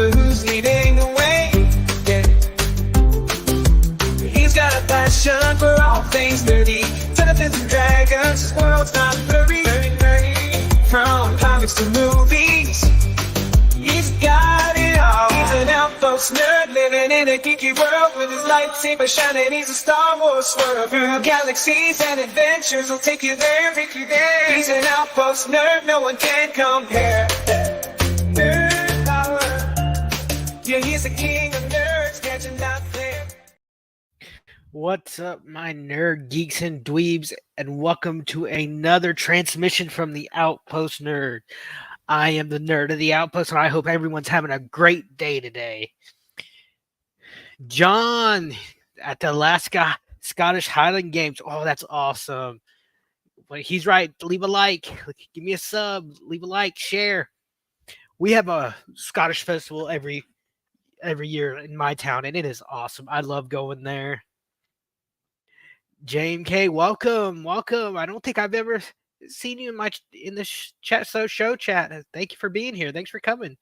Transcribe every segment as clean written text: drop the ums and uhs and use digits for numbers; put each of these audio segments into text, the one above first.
ruler who's leading the way. Yeah. He's got a passion for all things nerdy. Dungeons and Dragons, his world's not blurry. From comics to movies, he's got it all. He's an Outpost nerd living in a geeky world with his lightsaber shining. He's a Star Wars swirl through galaxies and adventures. He'll take you there, take you there. He's an Outpost nerd, no one can compare. Nerd power. Yeah, he's the king of nerds, catching out there. What's up, my nerd geeks and dweebs, and welcome to another transmission from the Outpost Nerd. I am the nerd of the Outpost, and I hope everyone's having a great day today. John at the Alaska Scottish Highland Games. Oh, that's awesome. But he's right. Leave a like. Give me a sub. Leave a like. Share. We have a Scottish festival every year in my town, and it is awesome. I love going there. James K, welcome. I don't think I've ever seen you in the show chat. Thank you for being here. Thanks for coming.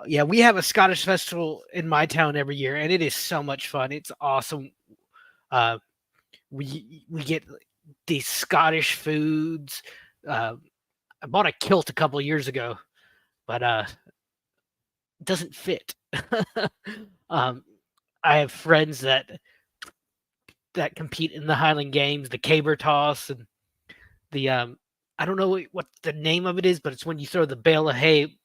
Yeah, we have a Scottish festival in my town every year, and it is so much fun. It's awesome. We get these Scottish foods. I bought a kilt a couple of years ago, but it doesn't fit. I have friends that compete in the Highland Games, the caber toss, and the I don't know what the name of it is, but it's when you throw the bale of hay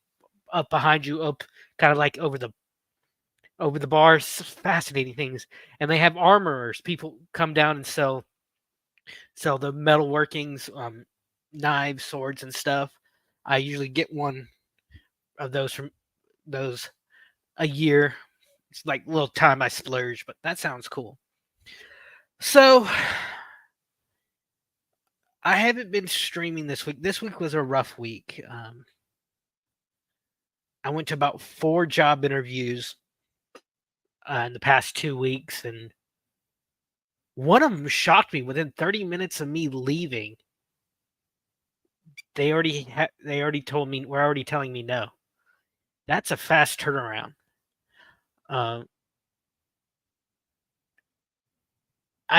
up behind you, up kind of like over the bars. Fascinating things. And they have armorers. People come down and sell the metal workings, knives, swords, and stuff. I usually get one of those from those a year. It's like a little time I splurge, but that sounds cool. So, I haven't been streaming this week. This week was a rough week. I went to about 4 job interviews in the past 2 weeks, and one of them shocked me. Within 30 minutes of me leaving, they already told me, were already telling me no. That's a fast turnaround. I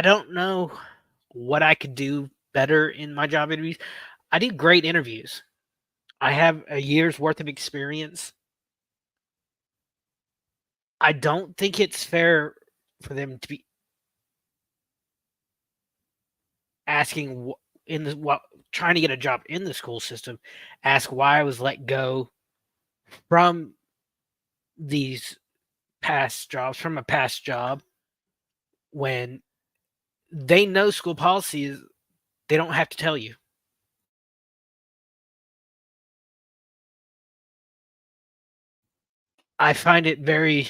don't know what I could do better in my job interviews. I do great interviews. I have a year's worth of experience. I don't think it's fair for them to be asking trying to get a job in the school system, ask why I was let go from these past jobs, from a past job, when they know school policy is they don't have to tell you. I find it very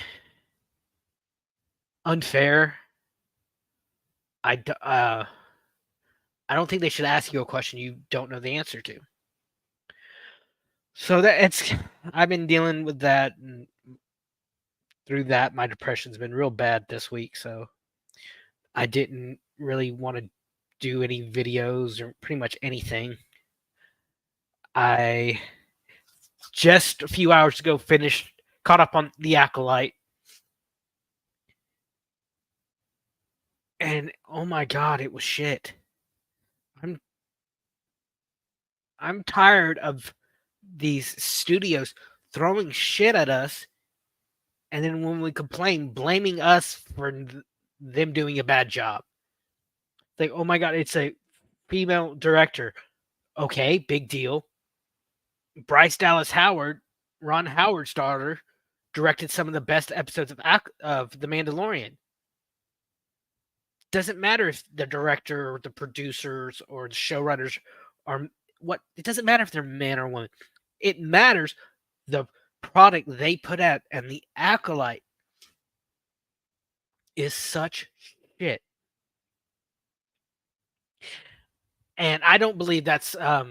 unfair. I don't think they should ask you a question you don't know the answer to. So I've been dealing with that, and through that, my depression's been real bad this week. So I didn't really want to do any videos or pretty much anything. I just a few hours ago caught up on The Acolyte. And oh my God, it was shit. I'm tired of these studios throwing shit at us, and then when we complain, blaming us for them doing a bad job. Like, oh my God, it's a female director. Okay, big deal. Bryce Dallas Howard, Ron Howard's daughter, directed some of the best episodes of The Mandalorian. Doesn't matter if the director or the producers or the showrunners are it doesn't matter if they're man or woman. It matters the product they put out, and The Acolyte is such shit. And I don't believe that's I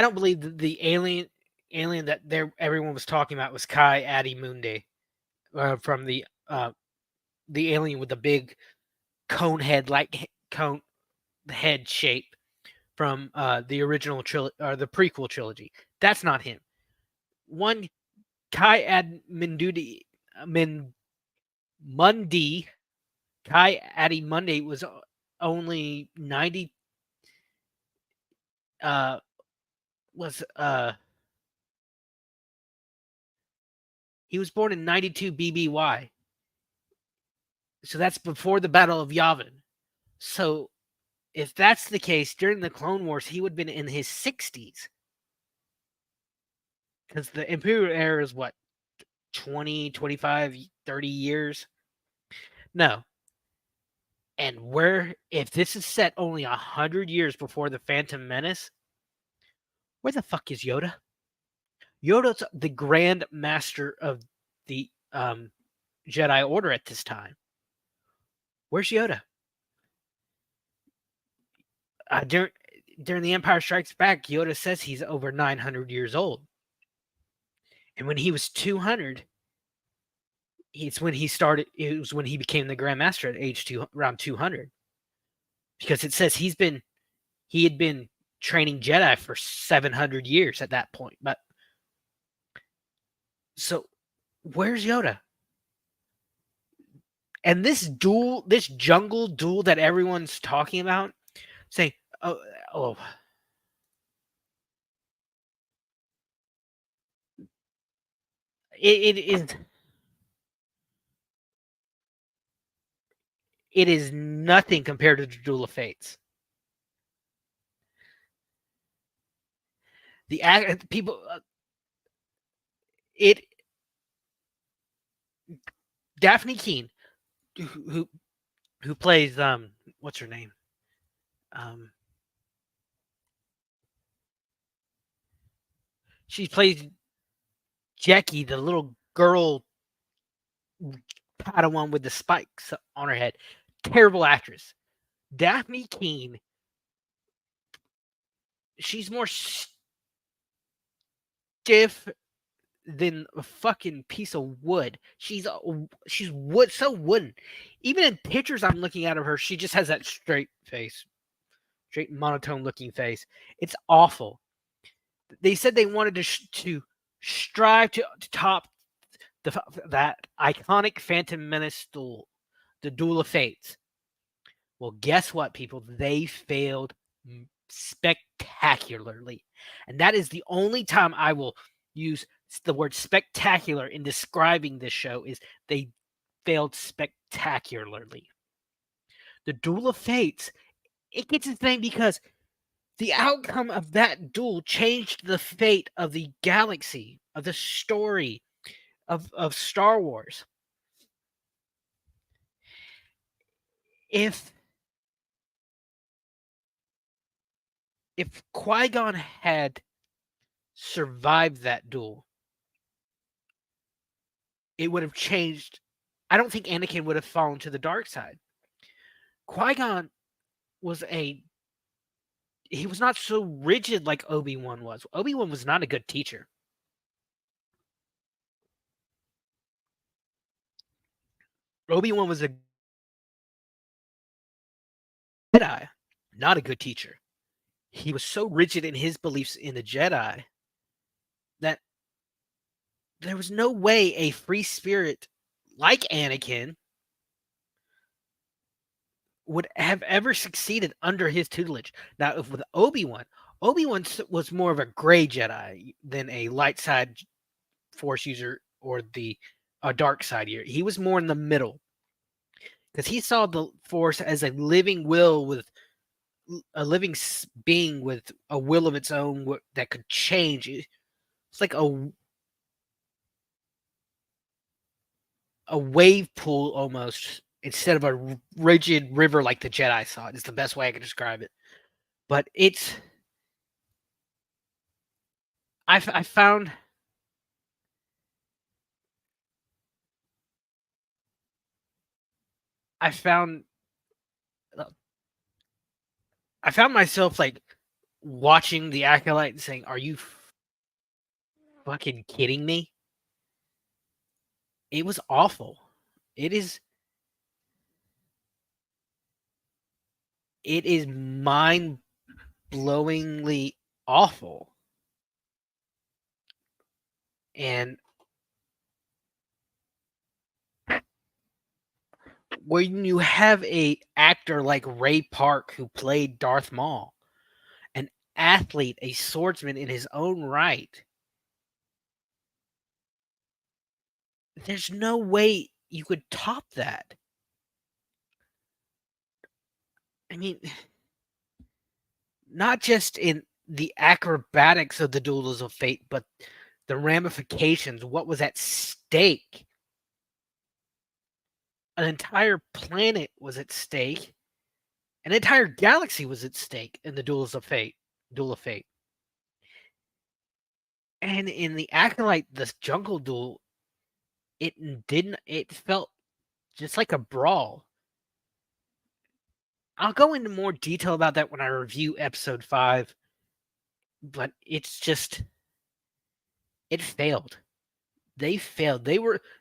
don't believe the alien that everyone was talking about was Kai Adi-Mundi from the alien with the big cone head, like cone head shape from the original trilogy or the prequel trilogy. That's not him. One Kai Ad Mindudi Mundi Kai Addy Monday was only 90 was he was born in 92 BBY. So that's before the Battle of Yavin. So if that's the case, during the Clone Wars, he would have been in his 60s. Because the Imperial era is what, 20, 25, 30 years? No. And if this is set only 100 years before the Phantom Menace, where the fuck is Yoda? Yoda's the Grand Master of the Jedi Order at this time. Where's Yoda? During The Empire Strikes Back, Yoda says he's over 900 years old. And when he was 200, it was when he became the Grand Master at around 200. Because it says he had been training Jedi for 700 years at that point. But so where's Yoda? And this jungle duel that everyone's talking about, saying, oh, it is nothing compared to the Duel of Fates. The people, Daphne Keane, who plays what's her name? She plays Jackie, the little girl Padawan with the spikes on her head. Terrible actress. Daphne Keane, she's more stiff than a fucking piece of wood. She's wood, so wooden. Even in pictures I'm looking at of her, she just has that straight face, straight monotone looking face. It's awful. They said they wanted to strive to top that iconic Phantom Menace duel, the Duel of Fates. Well, guess what, people? They failed spectacularly. And that is the only time I will use the word spectacular in describing this show, is they failed spectacularly. The Duel of Fates, it gets its name because the outcome of that duel changed the fate of the galaxy, of the story of Star Wars. If Qui-Gon had survived that duel, it would have changed. I don't think Anakin would have fallen to the dark side. Qui-Gon he was not so rigid like Obi-Wan was. Obi-Wan was not a good teacher. Obi-Wan was a Jedi, not a good teacher. He was so rigid in his beliefs in the Jedi that there was no way a free spirit like Anakin would have ever succeeded under his tutelage. Now, if with Obi-Wan was more of a gray Jedi than a light side Force user or the dark side user. He was more in the middle because he saw the Force as a living will with a living being with a will of its own that could change. It's like a wave pool almost, instead of a rigid river like the Jedi saw it. Is the best way I can describe it. But I found myself like watching the Acolyte and saying, "Are you fucking kidding me?" It was awful. It is mind mind-blowingly awful. And when you have a actor like Ray Park who played Darth Maul, an athlete, a swordsman in his own right, there's no way you could top that. I mean, not just in the acrobatics of the Duels of Fate, but the ramifications, what was at stake. An entire planet was at stake. An entire galaxy was at stake in the Duel of Fate. And in the Acolyte, the Jungle Duel, it felt just like a brawl. I'll go into more detail about that when I review episode 5, but it's just, it failed. They failed.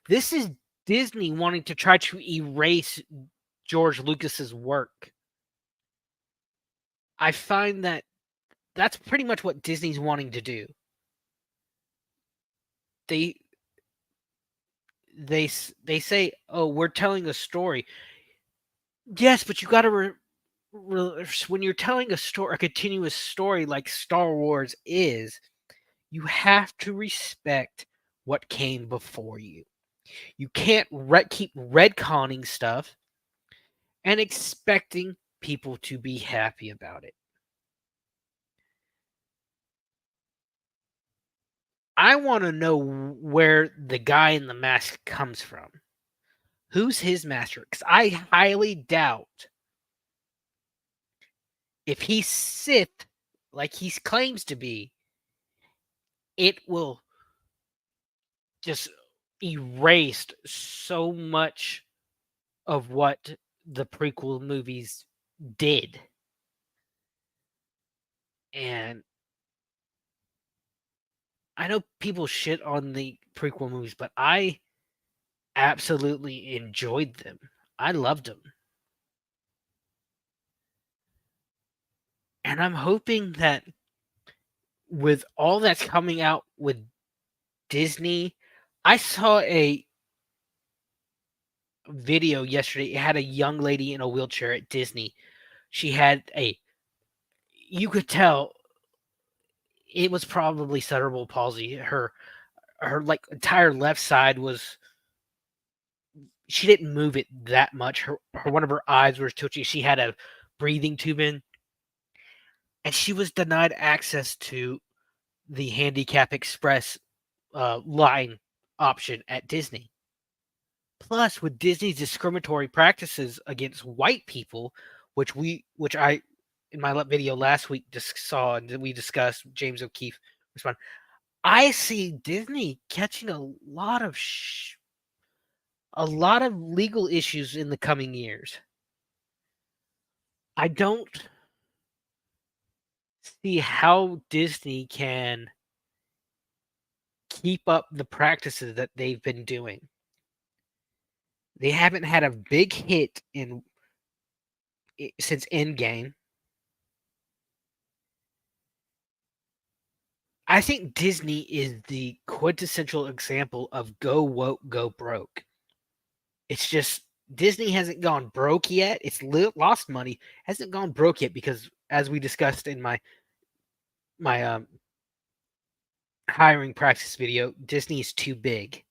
This is Disney wanting to try to erase George Lucas's work. I find that that's pretty much what Disney's wanting to do. They say, "Oh, we're telling a story." Yes, but you got to when you're telling a continuous story like Star Wars is, you have to respect what came before you. You can't keep retconning stuff and expecting people to be happy about it. I want to know where the guy in the mask comes from. Who's his master? Because I highly doubt if he's Sith, like he claims to be, it will just erase so much of what the prequel movies did. And I know people shit on the prequel movies, but I absolutely enjoyed them. I loved them. And I'm hoping that with all that's coming out with Disney, I saw a video yesterday. It had a young lady in a wheelchair at Disney. She had you could tell it was probably cerebral palsy. Her like entire left side was, she didn't move it that much. Her one of her eyes was twitching. She had a breathing tube in, and she was denied access to the Handicap Express line option at Disney. Plus, with Disney's discriminatory practices against white people, which I in my video last week just saw and we discussed, James O'Keefe respond. I see Disney catching a lot of legal issues in the coming years. I don't see how Disney can keep up the practices that they've been doing. They haven't had a big hit since Endgame. I think Disney is the quintessential example of go woke, go broke. It's just Disney hasn't gone broke yet. It's lost money, hasn't gone broke yet because, as we discussed in my hiring practice video, Disney is too big.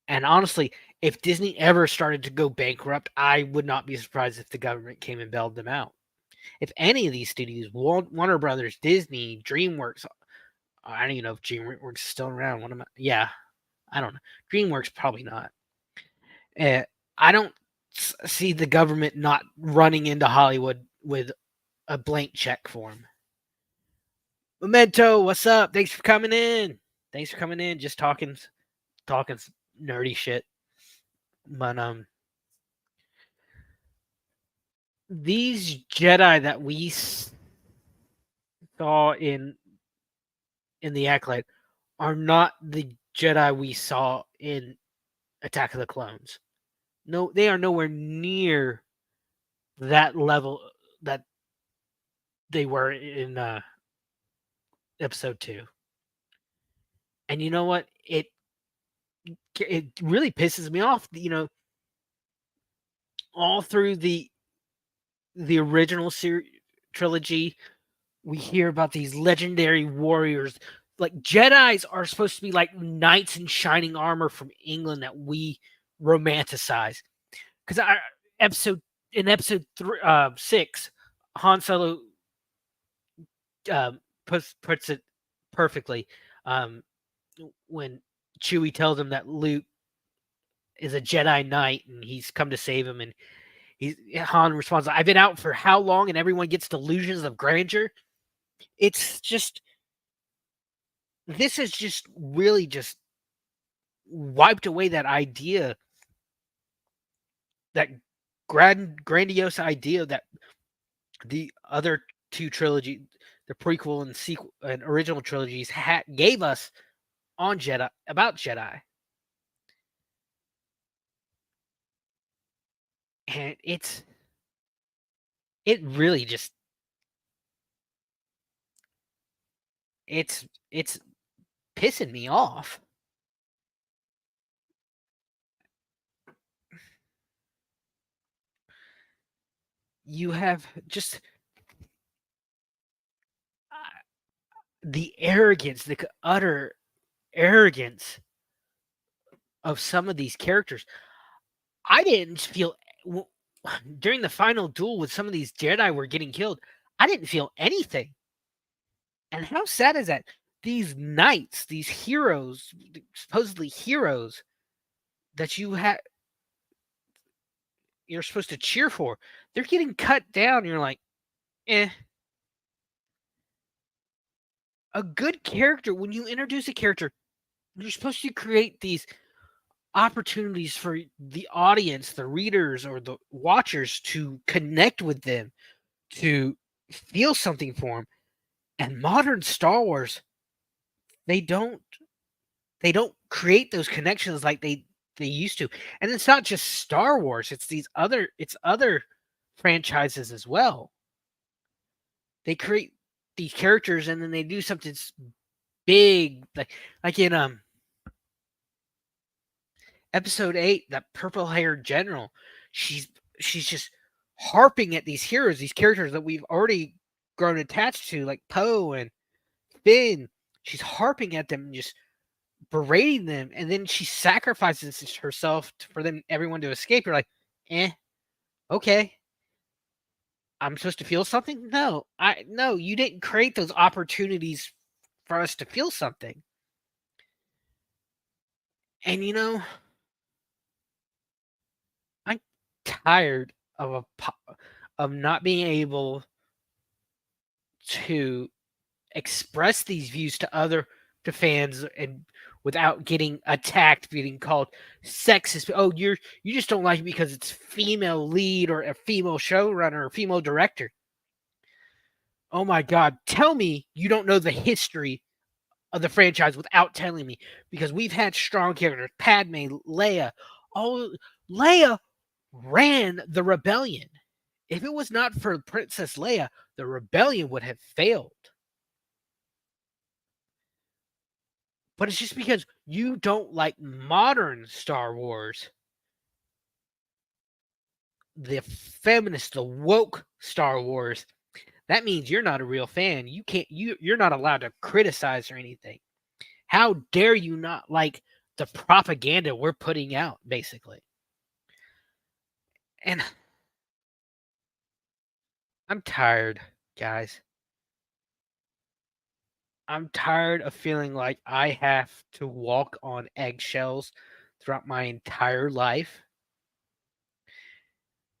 And honestly, if Disney ever started to go bankrupt, I would not be surprised if the government came and bailed them out. If any of these studios, Warner Brothers, Disney, DreamWorks, I don't even know if DreamWorks is still around. I don't know. DreamWorks probably not. I don't see the government not running into Hollywood with a blank check for them. Memento, what's up? Thanks for coming in. Just talking nerdy shit. But these Jedi that we saw in the Acolyte are not the Jedi we saw in Attack of the Clones. No, they are nowhere near that level, that they were in episode 2. And you know what? It really pisses me off. All through the original trilogy, we hear about these legendary warriors. Like Jedis are supposed to be like knights in shining armor from England that we romanticize. Because episode in episode 6, Han Solo puts it perfectly. When Chewie tells him that Luke is a Jedi Knight and he's come to save him, and Han responds, "I've been out for how long?" And everyone gets delusions of grandeur. It's just this is just really just wiped away that idea, that grandiose idea that the other two trilogy, the prequel and sequel and original trilogies, gave us on Jedi, about Jedi. And it really just it's pissing me off. You have just the arrogance, the utter arrogance of some of these characters. I didn't feel during the final duel with some of these Jedi were getting killed. I didn't feel anything. And how sad is that? These knights, these heroes, supposedly heroes that you're supposed to cheer for, they're getting cut down. You're like, eh. A good character, when you introduce a character, you're supposed to create these opportunities for the audience, the readers, or the watchers to connect with them, to feel something for them. And modern Star Wars, they don't create those connections like they used to. And it's not just Star Wars, it's other franchises as well. They create these characters and then they do something big, like in episode 8, that purple-haired general, she's just harping at these heroes, these characters that we've already grown attached to, like Poe and Finn. She's harping at them and just berating them, and then she sacrifices herself for everyone to escape. You're like, okay. I'm supposed to feel something? No, you didn't create those opportunities for us to feel something. And I'm tired of not being able to express these views to fans, and without getting attacked, being called sexist. Oh, you just don't like it because it's female lead or a female showrunner or female director. Oh my God, tell me you don't know the history of the franchise without telling me, because we've had strong characters. Padme, Leia. Leia ran the rebellion. If it was not for Princess Leia, the rebellion would have failed. But it's just because you don't like modern Star Wars, the feminist, the woke Star Wars, that means you're not a real fan. You're not allowed to criticize or anything. How dare you not like the propaganda we're putting out, basically? And I'm tired, guys. I'm tired of feeling like I have to walk on eggshells throughout my entire life.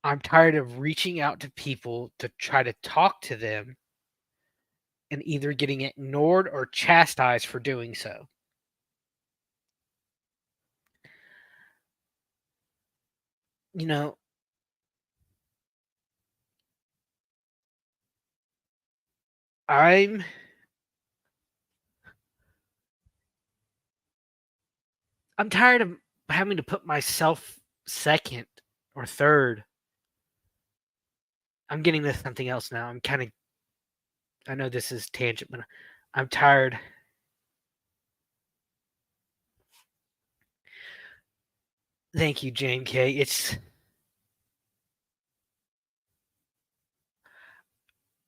I'm tired of reaching out to people to try to talk to them and either getting ignored or chastised for doing so. I'm tired of having to put myself second or third. I'm getting to something else now. I'm kind of I know this is tangent, but I'm tired. Thank you, Jane K.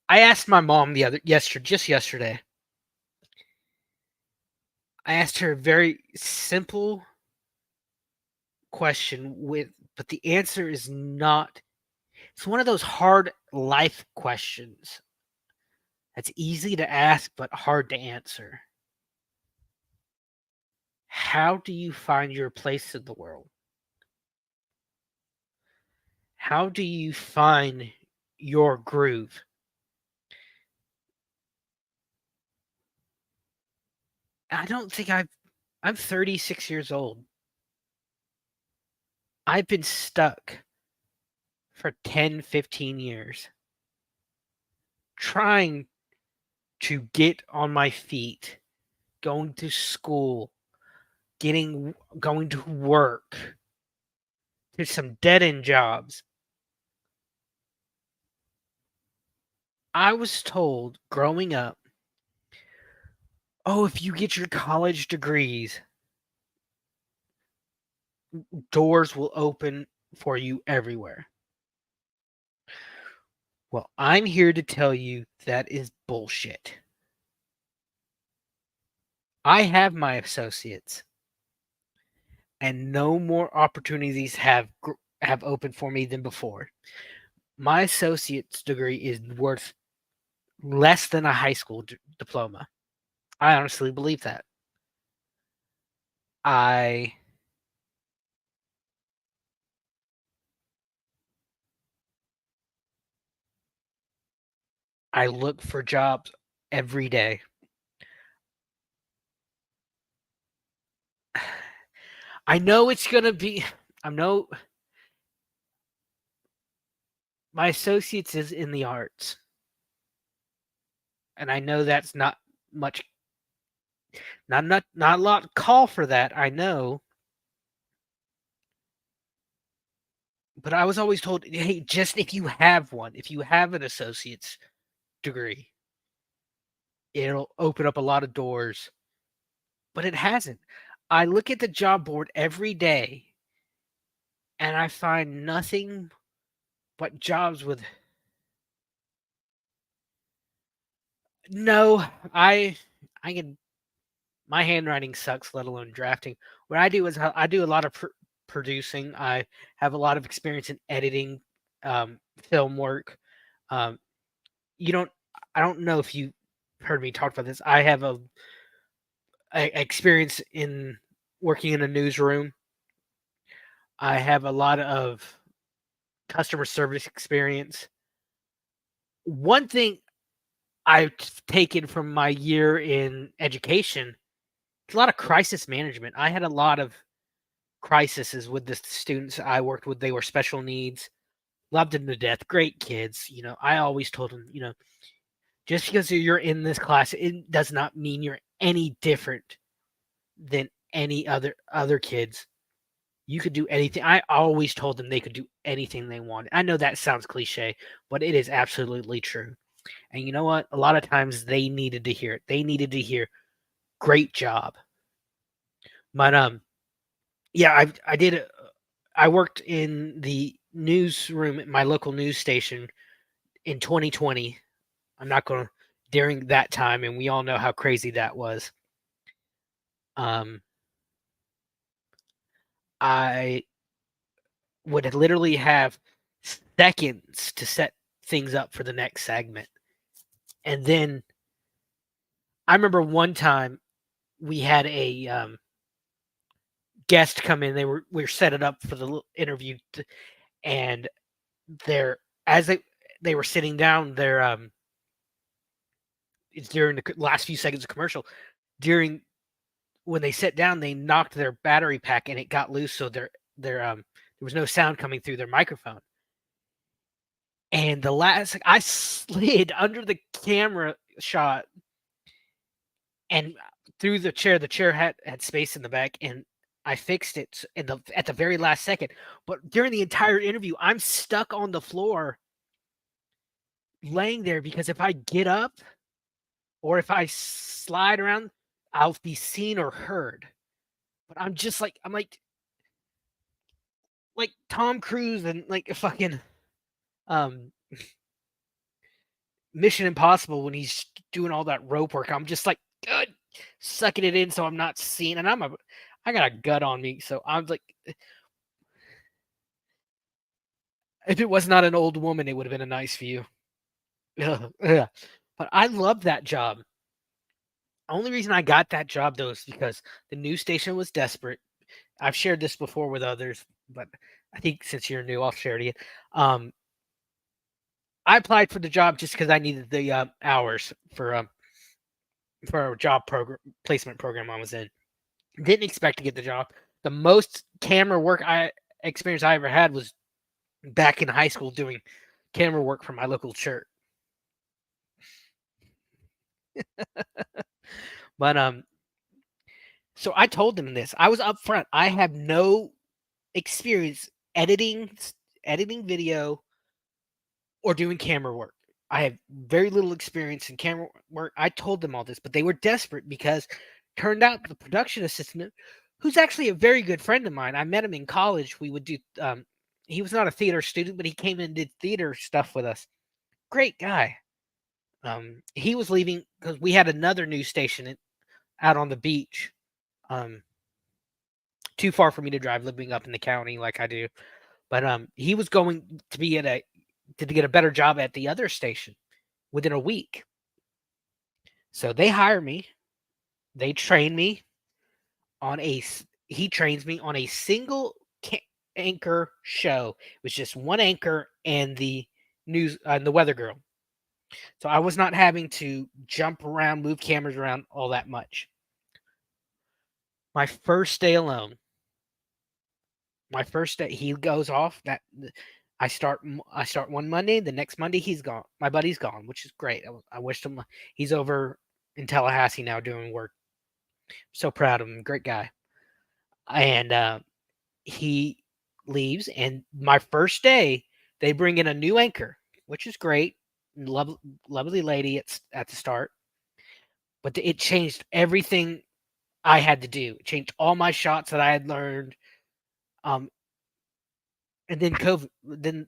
I asked my mom just yesterday. I asked her a very simple question but the answer is not. It's one of those hard life questions that's easy to ask but hard to answer. How do you find your place in the world? How do you find your groove? I don't think I'm 36 years old. I've been stuck for 10, 15 years trying to get on my feet, going to school, going to work, to some dead-end jobs. I was told growing up, "Oh, if you get your college degrees, doors will open for you everywhere." Well, I'm here to tell you that is bullshit. I have my associates, and no more opportunities have opened for me than before. My associate's degree is worth less than a high school diploma. I honestly believe that. I I look for jobs every day. I know it's gonna be. I know my associates is in the arts, and I know that's not much. Not a lot call for that. I know, but I was always told, hey, just if you have one, if you have an associate's degree, it'll open up a lot of doors. But it hasn't. I look at the job board every day, and I find nothing but jobs with. No, I can. My handwriting sucks, let alone drafting. What I do is I do a lot of producing. I have a lot of experience in editing, film work. Um, you don't. I don't know if you heard me talk about this. I have a experience in working in a newsroom. I have a lot of customer service experience. One thing I've taken from my year in education, it's a lot of crisis management. I had a lot of crises with the students I worked with. They were special needs, loved them to death, great kids. I always told them, just because you're in this class, it does not mean you're any different than any other kids. You could do anything. I always told them they could do anything they wanted. I know that sounds cliche, but it is absolutely true. And you know what? A lot of times they needed to hear it. They needed to hear, "Great job." But yeah, I did. I worked in the newsroom at my local news station in 2020. I'm not going to during that time, and we all know how crazy that was. Um, I would literally have seconds to set things up for the next segment. And then I remember one time we had a guest come in. We were setting up for the interview, and they're as they were sitting down. It's during the last few seconds of commercial. During when they sat down, they knocked their battery pack and it got loose, so there was no sound coming through their microphone. And I slid under the camera shot and through the chair. The chair had space in the back, and I fixed it at the very last second. But during the entire interview, I'm stuck on the floor, laying there because if I get up, or if I slide around, I'll be seen or heard. But I'm like Tom Cruise and like a fucking um Mission Impossible when he's doing all that rope work. I'm just like, good, sucking it in so I'm not seen. And I got a gut on me, so I'm like, if it was not an old woman, it would have been a nice view. Ugh, ugh. But I love that job. Only reason I got that job though is because the news station was desperate. I've shared this before with others, but I think since you're new, I'll share it again. I applied for the job just because I needed the hours for a job program placement program I was in. Didn't expect to get the job. The most camera work experience I ever had was back in high school doing camera work for my local church. But so I told them this. I was upfront. I have no experience editing video or doing camera work. I have very little experience in camera work. I told them all this, but they were desperate because turned out the production assistant, who's actually a very good friend of mine. I met him in college. We would do he was not a theater student, but he came and did theater stuff with us. Great guy. He was leaving because we had another news station out on the beach. Too far for me to drive living up in the county like I do. But he was going to be to get a better job at the other station within a week. So they hire me. They train me on he trains me on a single anchor show. It was just one anchor and the news and the weather girl. So I was not having to jump around, move cameras around all that much. My first day alone. My first day, he goes off. I start one Monday. The next Monday, he's gone. My buddy's gone, which is great. I wish him. He's over in Tallahassee now doing work. So proud of him. Great guy. And he leaves. And my first day, they bring in a new anchor, which is great. Lovely lady at the start. But it changed everything I had to do. It changed all my shots that I had learned. And then COVID, then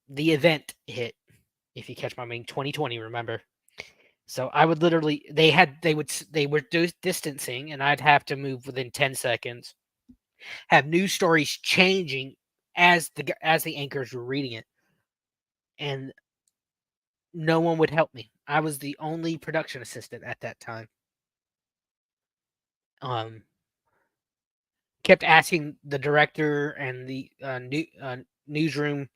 the event hit. If you catch my meaning, 2020. Remember, so I would literally they were distancing, and I'd have to move within 10 seconds. Have news stories changing as the anchors were reading it, and no one would help me. I was the only production assistant at that time. Kept asking the director and the newsroom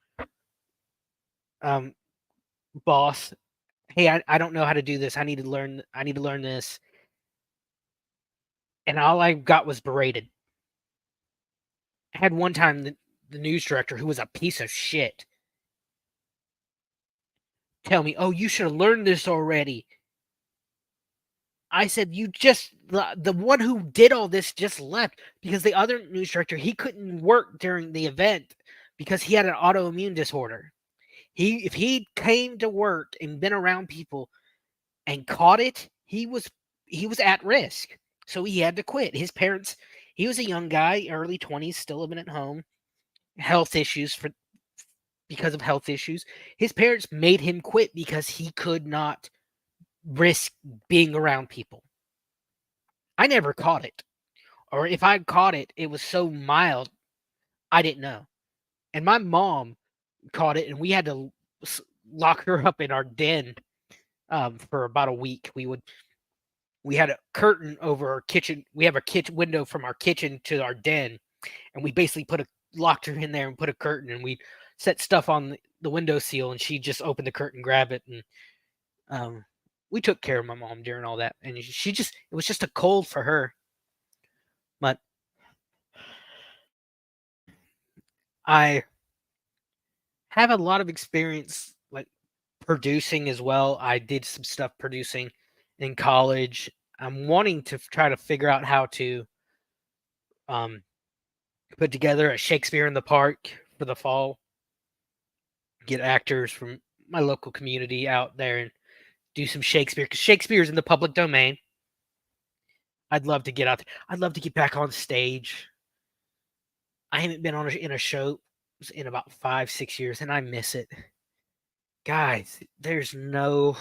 boss, hey, I don't know how to do this. I need to learn this. And all I got was berated. I had one time the news director, who was a piece of shit, tell me, oh, you should have learned this already. I said, the one who did all this just left because the other news director, he couldn't work during the event because he had an autoimmune disorder. If he came to work and been around people and caught it, he was at risk. So he had to quit. His parents, he was a young guy, early 20s, still living at home. Because of health issues. His parents made him quit because he could not risk being around people. I never caught it. Or if I caught it, it was so mild, I didn't know. And my mom caught it, and we had to lock her up in our den for about a week. We had a curtain over our kitchen. We have a kitchen window from our kitchen to our den, and we basically locked her in there and put a curtain, and we set stuff on the window seal, and she just opened the curtain, grab it, and we took care of my mom during all that. And it was just a cold for her. But I have a lot of experience like producing as well. I did some stuff producing in college. I'm wanting to try to figure out how to put together a Shakespeare in the Park for the fall. Get actors from my local community out there and do some Shakespeare because Shakespeare's in the public domain. I'd love to get out there. I'd love to get back on stage. I haven't been in a show in about 5-6 years, and I miss it. Guys, there's no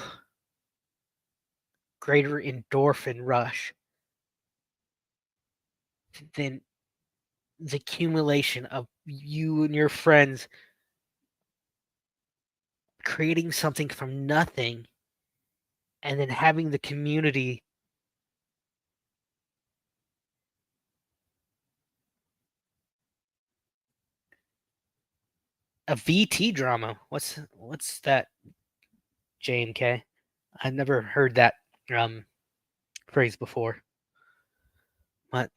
greater endorphin rush than the accumulation of you and your friends creating something from nothing and then having the community a VT drama. What's that, J&K? I've never heard that phrase before. But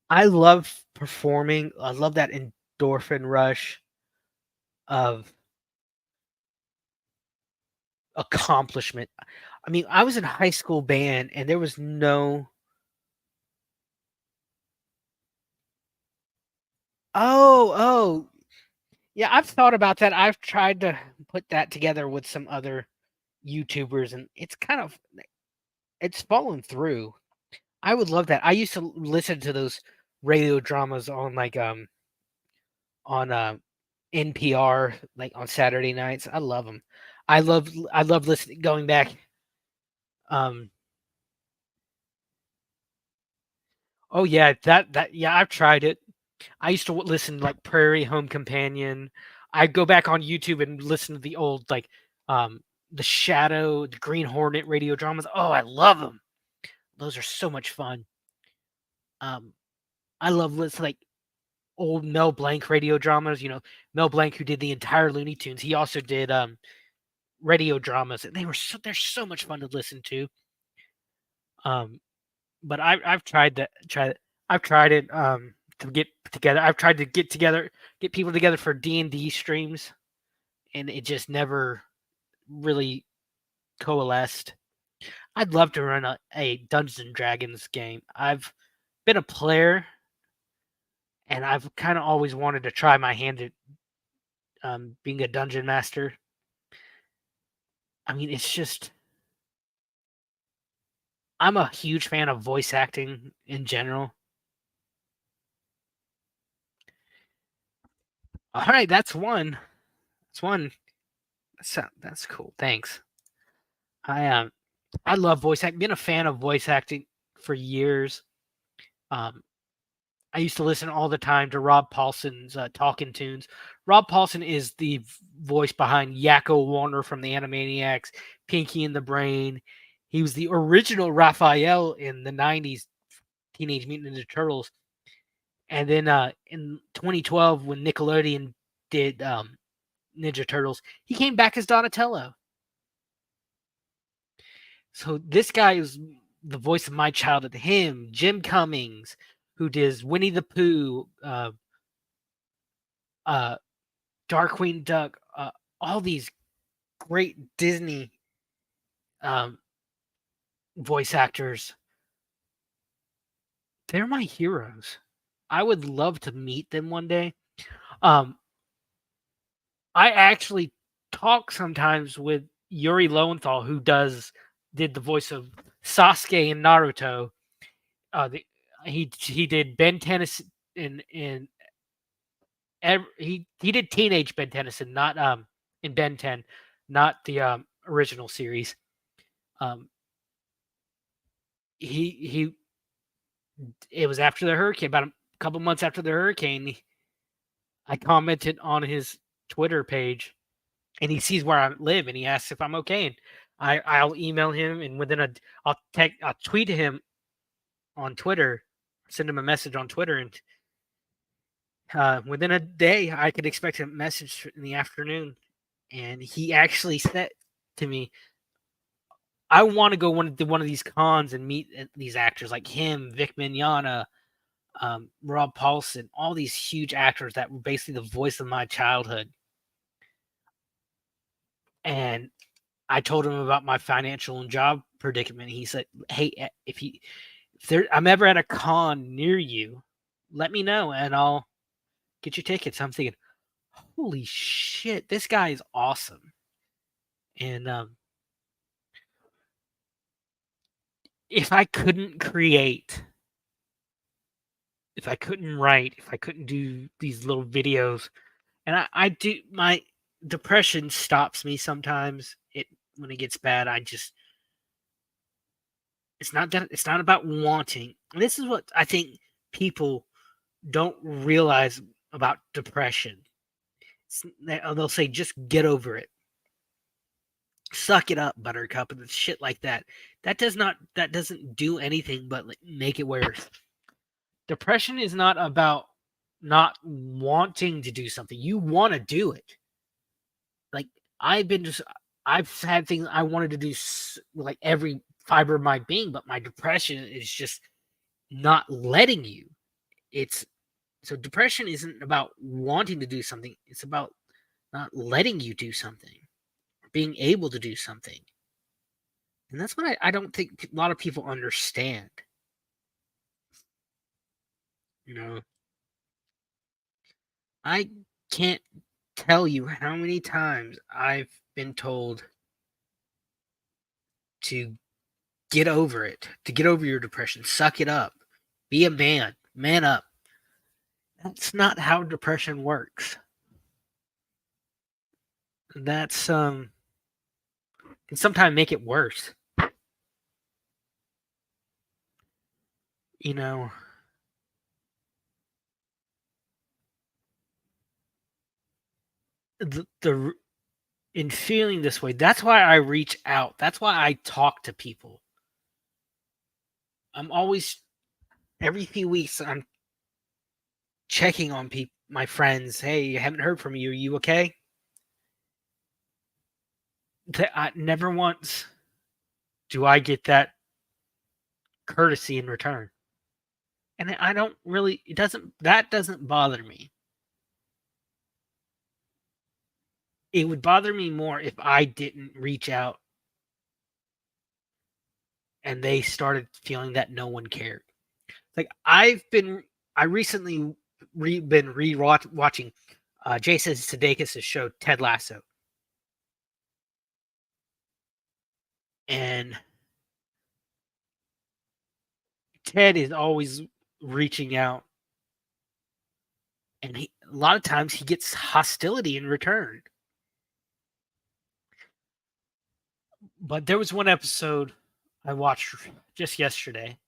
I love performing. I love that endorphin rush of accomplishment. I mean, I was in high school band and there was no oh, yeah, I've thought about that. I've tried to put that together with some other YouTubers and it's fallen through. I would love that. I used to listen to those radio dramas on on NPR like on Saturday nights. I love them. I love listening going back. Um oh yeah, that yeah, I've tried it. I used to listen to, like, Prairie Home Companion. I'd go back on YouTube and listen to the old like the Shadow, the Green Hornet radio dramas. Oh, I love them. Those are so much fun. Um I love listening like old Mel Blanc radio dramas, Mel Blanc who did the entire Looney Tunes. He also did radio dramas and they're so much fun to listen to. Um but I've I've tried it to get together. I've tried to get people together for D&D streams and it just never really coalesced. I'd love to run a Dungeons and Dragons game. I've been a player and I've kind of always wanted to try my hand at being a dungeon master. I mean, it's just I'm a huge fan of voice acting in general. All right, that's one. That's one. That's cool. Thanks. I I love voice acting. Been a fan of voice acting for years. Um, I used to listen all the time to Rob Paulson's Talking Tunes. Rob Paulson is the voice behind Yakko Warner from the Animaniacs, Pinky and the Brain. He was the original Raphael in the '90s Teenage Mutant Ninja Turtles. And then in 2012, when Nickelodeon did Ninja Turtles, he came back as Donatello. So this guy is the voice of my childhood. Him, Jim Cummings, who does Winnie the Pooh, Darkwing Duck, all these great Disney voice actors. They're my heroes. I would love to meet them one day. I actually talk sometimes with Yuri Lowenthal, who did the voice of Sasuke in Naruto. He did Ben Tennyson in he did teenage Ben Tennyson, not in Ben 10, not the original series. He it was after the hurricane, about a couple months after the hurricane. I commented on his Twitter page, and he sees where I live, and he asks if I'm okay. And I'll email him, and I'll tweet to him on Twitter, send him a message on Twitter, and within a day, I could expect a message in the afternoon. And he actually said to me, I want to go to one of these cons and meet these actors like him, Vic Mignogna, Rob Paulson, all these huge actors that were basically the voice of my childhood. And I told him about my financial and job predicament. He said, "Hey, if I'm ever at a con near you, let me know and I'll get you tickets." I'm thinking, holy shit, this guy is awesome. And if I couldn't create, if I couldn't write, if I couldn't do these little videos, and I do, my depression stops me sometimes. When it gets bad, it's not about wanting. And this is what I think people don't realize about depression. They'll say, just get over it. Suck it up, buttercup, and shit like that. That doesn't do anything but make it worse. Depression is not about not wanting to do something. You want to do it. Like I've had things I wanted to do, like every fiber of my being, but my depression is just not letting you. It's So depression isn't about wanting to do something. It's about not letting you do something, being able to do something. And that's what I don't think a lot of people understand. You know, I can't tell you how many times I've been told to get over it, to get over your depression, suck it up, be a man up. That's not how depression works. That's can sometimes make it worse. You know, the in feeling this way, that's why I reach out. That's why I talk to people. I'm always every few weeks I'm checking on people, my friends. Hey, I haven't heard from you. Are you okay? I never once do I get that courtesy in return. And I don't really that doesn't bother me. It would bother me more if I didn't reach out and they started feeling that no one cared. Like I recently been watching Jason Sudeikis' show Ted Lasso, and Ted is always reaching out, and a lot of times he gets hostility in return. But there was one episode I watched just yesterday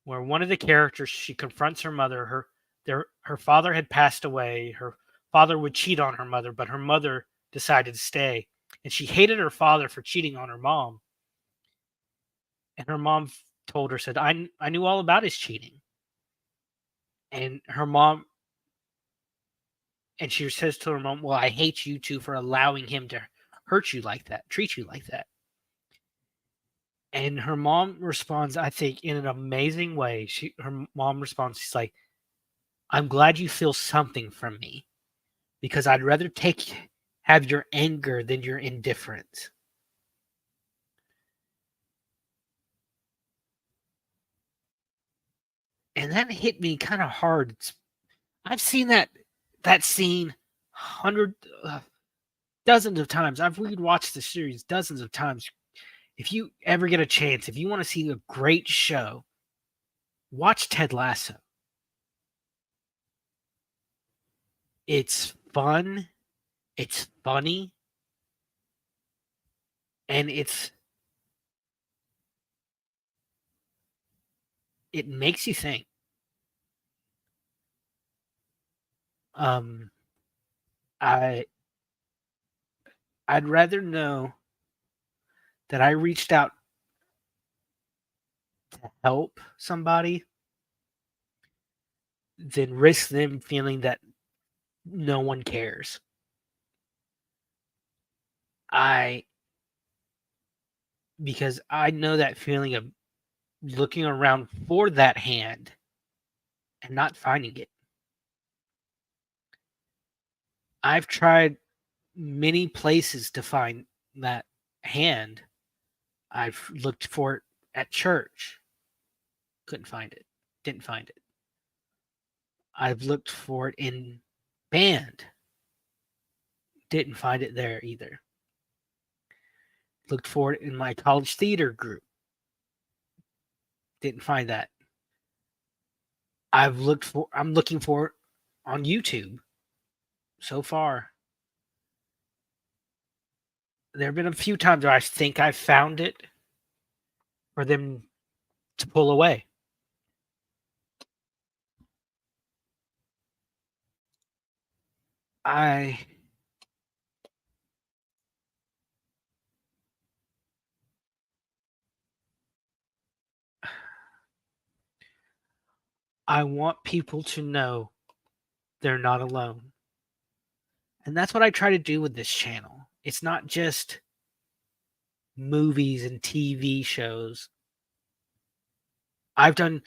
where one of the characters, she confronts her mother. Her father had passed away. Her father would cheat on her mother, but her mother decided to stay, and she hated her father for cheating on her mom. And her mom told her, said, I knew all about his cheating. And she says to her mom, well, I hate you two for allowing him to hurt you like that, treat you like that. And her mom responds, I think, in an amazing way. Her mom responds, she's like, I'm glad you feel something from me, because I'd rather have your anger than your indifference. And that hit me kind of hard. I've seen that scene dozens of times. I've rewatched the series dozens of times. If you ever get a chance, if you want to see a great show, watch Ted Lasso. It's fun, it's funny, and it makes you think. I I'd rather know that I reached out to help somebody than risk them feeling that no one cares. Because I know that feeling of looking around for that hand and not finding it. I've tried many places to find that hand. I've looked for it at church. Couldn't find it. Didn't find it. I've looked for it in band. Didn't find it there either. Looked for it in my college theater group. Didn't find that. I'm looking for it on YouTube. So far, there have been a few times where I think I found it for them to pull away. I want people to know they're not alone. And that's what I try to do with this channel. It's not just movies and TV shows. I've done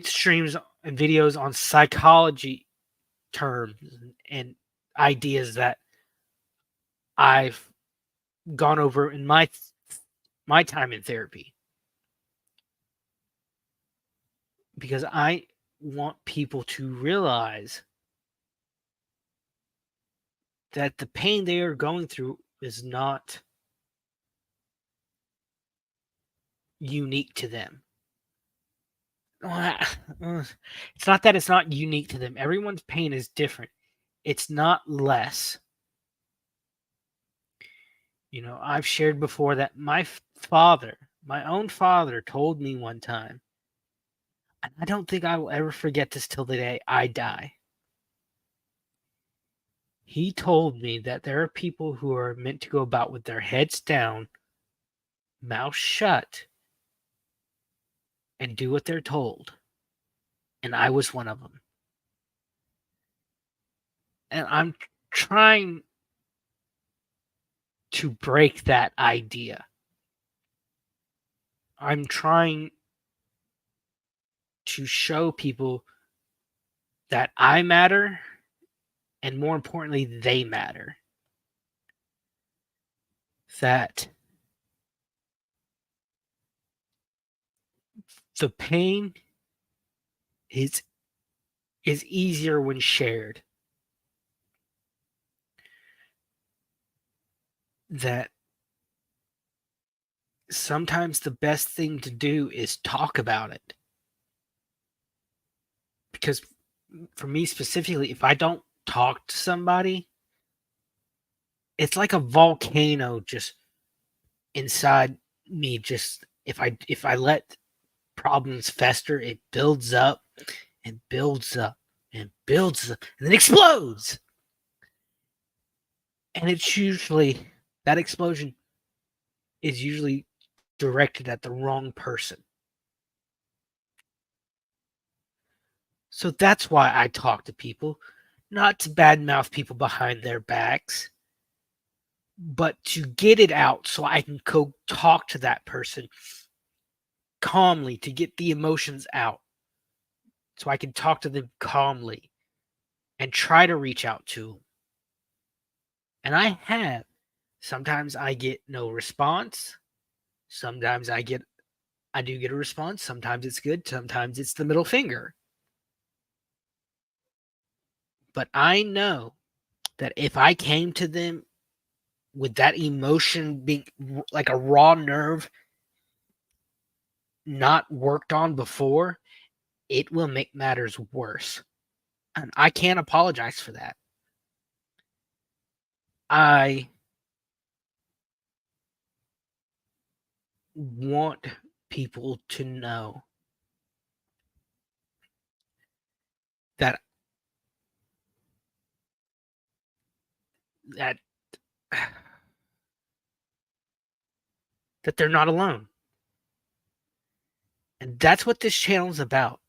streams and videos on psychology terms and ideas that I've gone over in my time in therapy. Because I want people to realize that the pain they are going through is not unique to them. It's not that it's not unique to them. Everyone's pain is different. It's not less. I've shared before that my own father, told me one time, and I don't think I will ever forget this till the day I die. He told me that there are people who are meant to go about with their heads down, mouth shut, and do what they're told. And I was one of them. And I'm trying to break that idea. I'm trying to show people that I matter, and more importantly, they matter. That the pain is easier when shared. That sometimes the best thing to do is talk about it. Because for me specifically, if I don't talk to somebody, it's like a volcano just inside me. Just if I let problems fester, it builds up and builds up and builds up and then explodes. And it's usually, that explosion is usually directed at the wrong person. So that's why I talk to people, not to badmouth people behind their backs, but to get it out so I can go talk to that person calmly, to get the emotions out. So I can talk to them calmly and try to reach out to them. And I have. Sometimes I get no response. Sometimes I do get a response. Sometimes it's good. Sometimes it's the middle finger. But I know that if I came to them with that emotion being like a raw nerve, not worked on before, it will make matters worse. And I can't apologize for that. I want people to know that that they're not alone. And that's what this channel is about.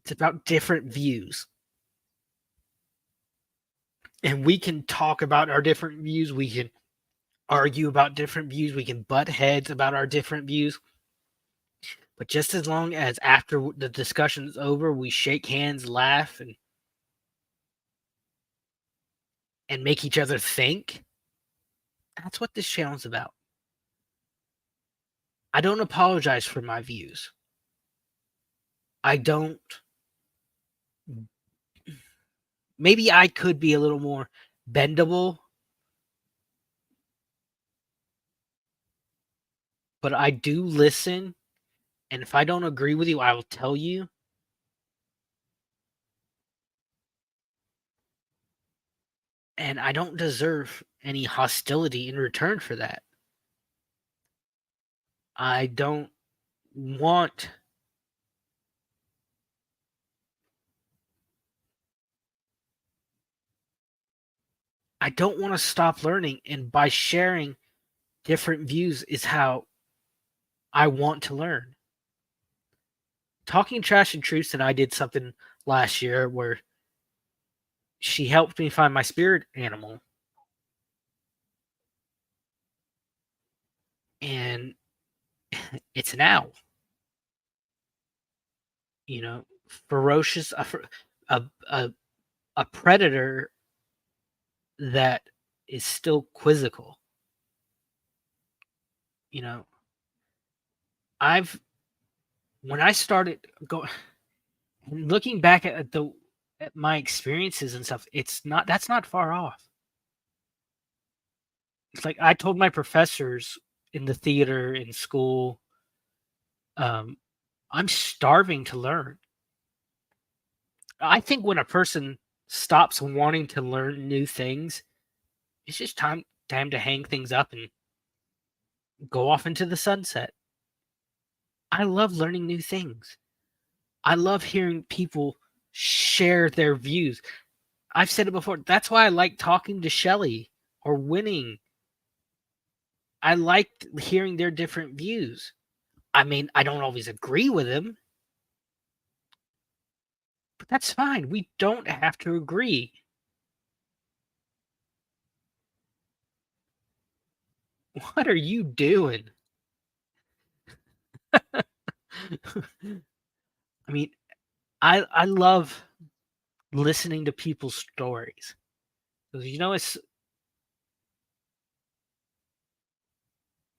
It's about different views. And we can talk about our different views. We can argue about different views. We can butt heads about our different views. But just as long as after the discussion is over, we shake hands, laugh, and make each other think, that's what this channel is about. I don't apologize for my views. I don't. Maybe I could be a little more bendable, but I do listen And if I don't agree with you, I will tell you. And I don't deserve any hostility in return for that. I don't want I don't want to stop learning, and by sharing different views is how I want to learn. Talking Trash and Truth and I did something last year where she helped me find my spirit animal. And it's an owl. You know, ferocious, a, a, a predator that is still quizzical. You know, I've when I started going looking back at my experiences and stuff, that's not far off. It's like I told my professors in the theater in school, um, I'm starving to learn. I think when a person stops wanting to learn new things, it's just time to hang things up and go off into the sunset. I love learning new things. I love hearing people share their views. I've said it before. That's why I like talking to Shelly or Winning. I like hearing their different views. I mean, I don't always agree with them, but that's fine. We don't have to agree. What are you doing? I mean, I love listening to people's stories. Because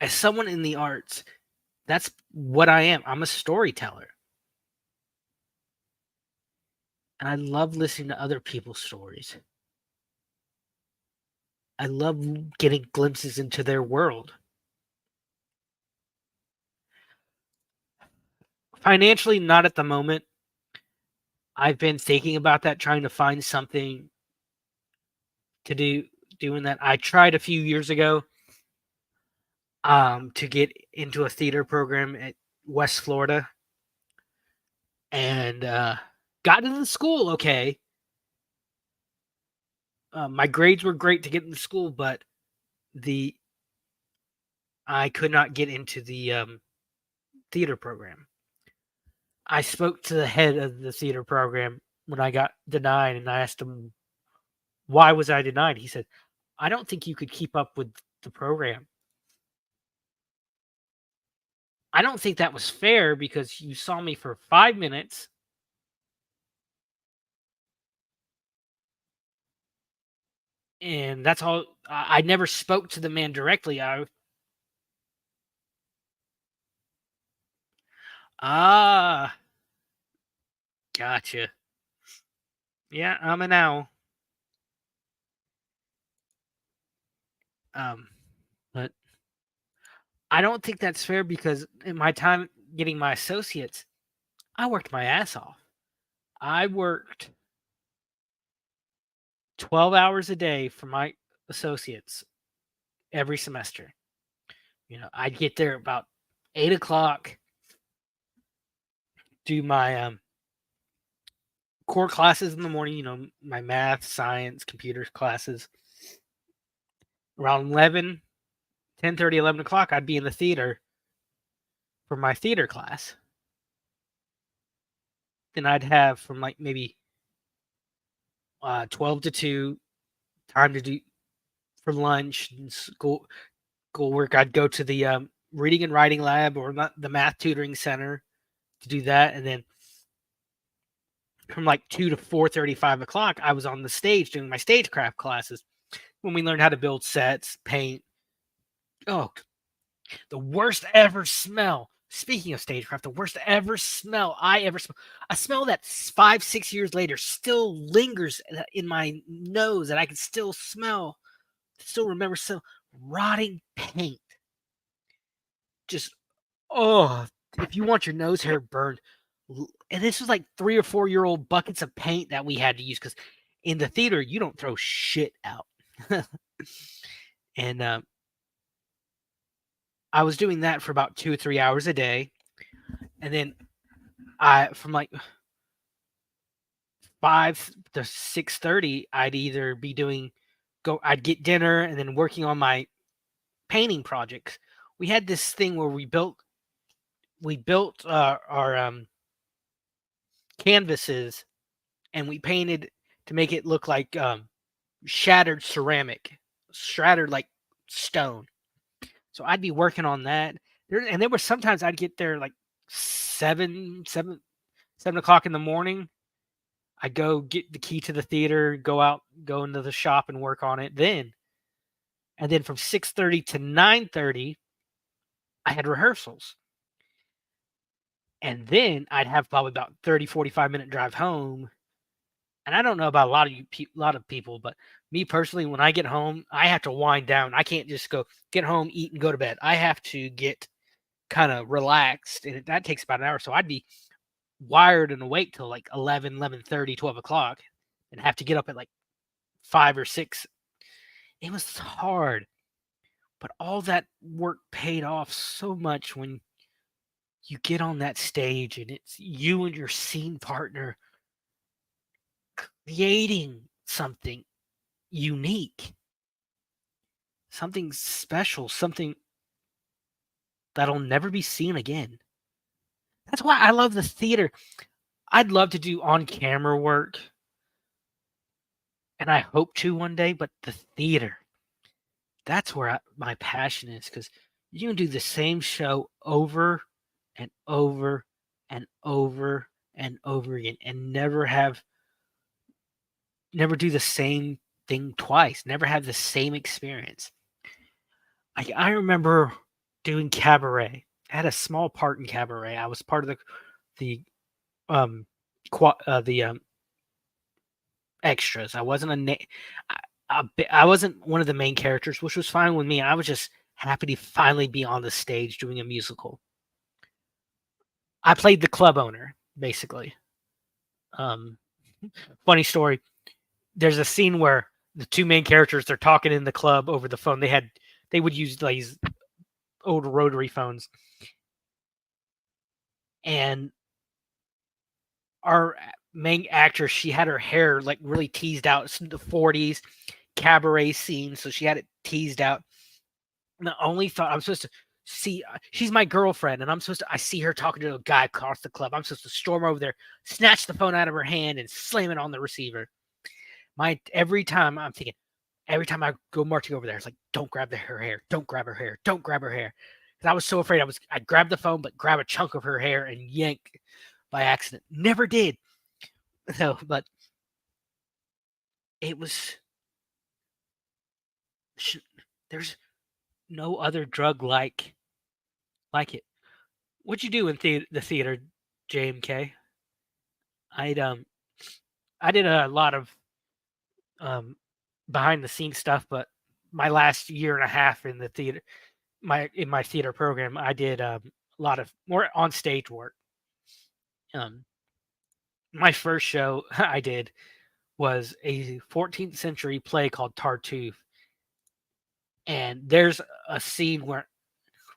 as someone in the arts, that's what I am. I'm a storyteller. And I love listening to other people's stories. I love getting glimpses into their world. Financially, not at the moment. I've been thinking about that, trying to find something to doing that. I tried a few years ago to get into a theater program at West Florida and got into the school okay. My grades were great to get into school, but I could not get into the theater program. I spoke to the head of the theater program when I got denied, and I asked him, why was I denied? He said, I don't think you could keep up with the program. I don't think that was fair because you saw me for 5 minutes. And that's all. I never spoke to the man directly. Ah, gotcha. Yeah, I'm an owl. Um, but I don't think that's fair because in my time getting my associates, I worked my ass off. I worked 12 hours a day for my associates every semester. I'd get there about 8 o'clock, do my core classes in the morning, my math, science, computer classes. Around 11, 10:30, 11 o'clock, I'd be in the theater for my theater class. Then I'd have from like maybe 12 to 2 time to do for lunch and school work. I'd go to the reading and writing lab or the math tutoring center to do that. And then from like 2 to 4:30, 5 o'clock, I was on the stage doing my stagecraft classes when we learned how to build sets, paint. Oh, the worst ever smell. Speaking of stagecraft, the worst ever smell I ever smell. A smell that 5, 6 years later still lingers in my nose that I can still smell, still remember. So rotting paint. Just, oh, if you want your nose hair burned, and this was like 3 or 4 year old buckets of paint that we had to use because in the theater you don't throw shit out. And I was doing that for about 2 or 3 hours a day, and then I from like 5 to 6:30, I'd either be I'd get dinner and then working on my painting projects. We had this thing where we built our canvases, and we painted to make it look like shattered ceramic, shattered like stone. So I'd be working on that. There were sometimes I'd get there like 7 o'clock in the morning. I'd go get the key to the theater, go into the shop and work on it then. And then from 6:30 to 9:30, I had rehearsals. And then I'd have probably about 30, 45 minute drive home. And I don't know about a lot of people, but me personally, when I get home, I have to wind down. I can't just go get home, eat, and go to bed. I have to get kind of relaxed, and that takes about an hour. So I'd be wired and awake till like 11, 11:30, 12 o'clock, and have to get up at like 5 or 6. It was hard, but all that work paid off so much when you get on that stage and it's you and your scene partner creating something unique, something special, something that'll never be seen again. That's why I love the theater. I'd love to do on camera work, and I hope to one day, but the theater, that's where my passion is because you can do the same show over and over and over and over again and never do the same thing twice, never have the same experience. I remember doing cabaret. I had a small part in cabaret. I was part of the um the extras. I wasn't I wasn't one of the main characters, which was fine with me. I was just happy to finally be on the stage doing a musical. I played the club owner, basically. Um, Funny story. There's a scene where the two main characters they're talking in the club over the phone. They would use these old rotary phones, and our main actress, she had her hair like really teased out. It's the 40s cabaret scene, so she had it teased out. And I only thought I'm supposed to see she's my girlfriend, and I see her talking to a guy across the club. I'm supposed to storm over there, snatch the phone out of her hand, and slam it on the receiver. Every time I go marching over there, it's like, don't grab her hair, don't grab her hair, don't grab her hair. Because I was so afraid I'd grab the phone, but grab a chunk of her hair and yank by accident. Never did. So, but it was there's no other drug like it. What'd you do in the theater, JMK? I'd I did a lot of um behind the scenes stuff, but my last year and a half in the theater, in my theater program, I did a lot of more on stage work. Um, my first show I did was a 14th century play called Tartuffe, and there's a scene where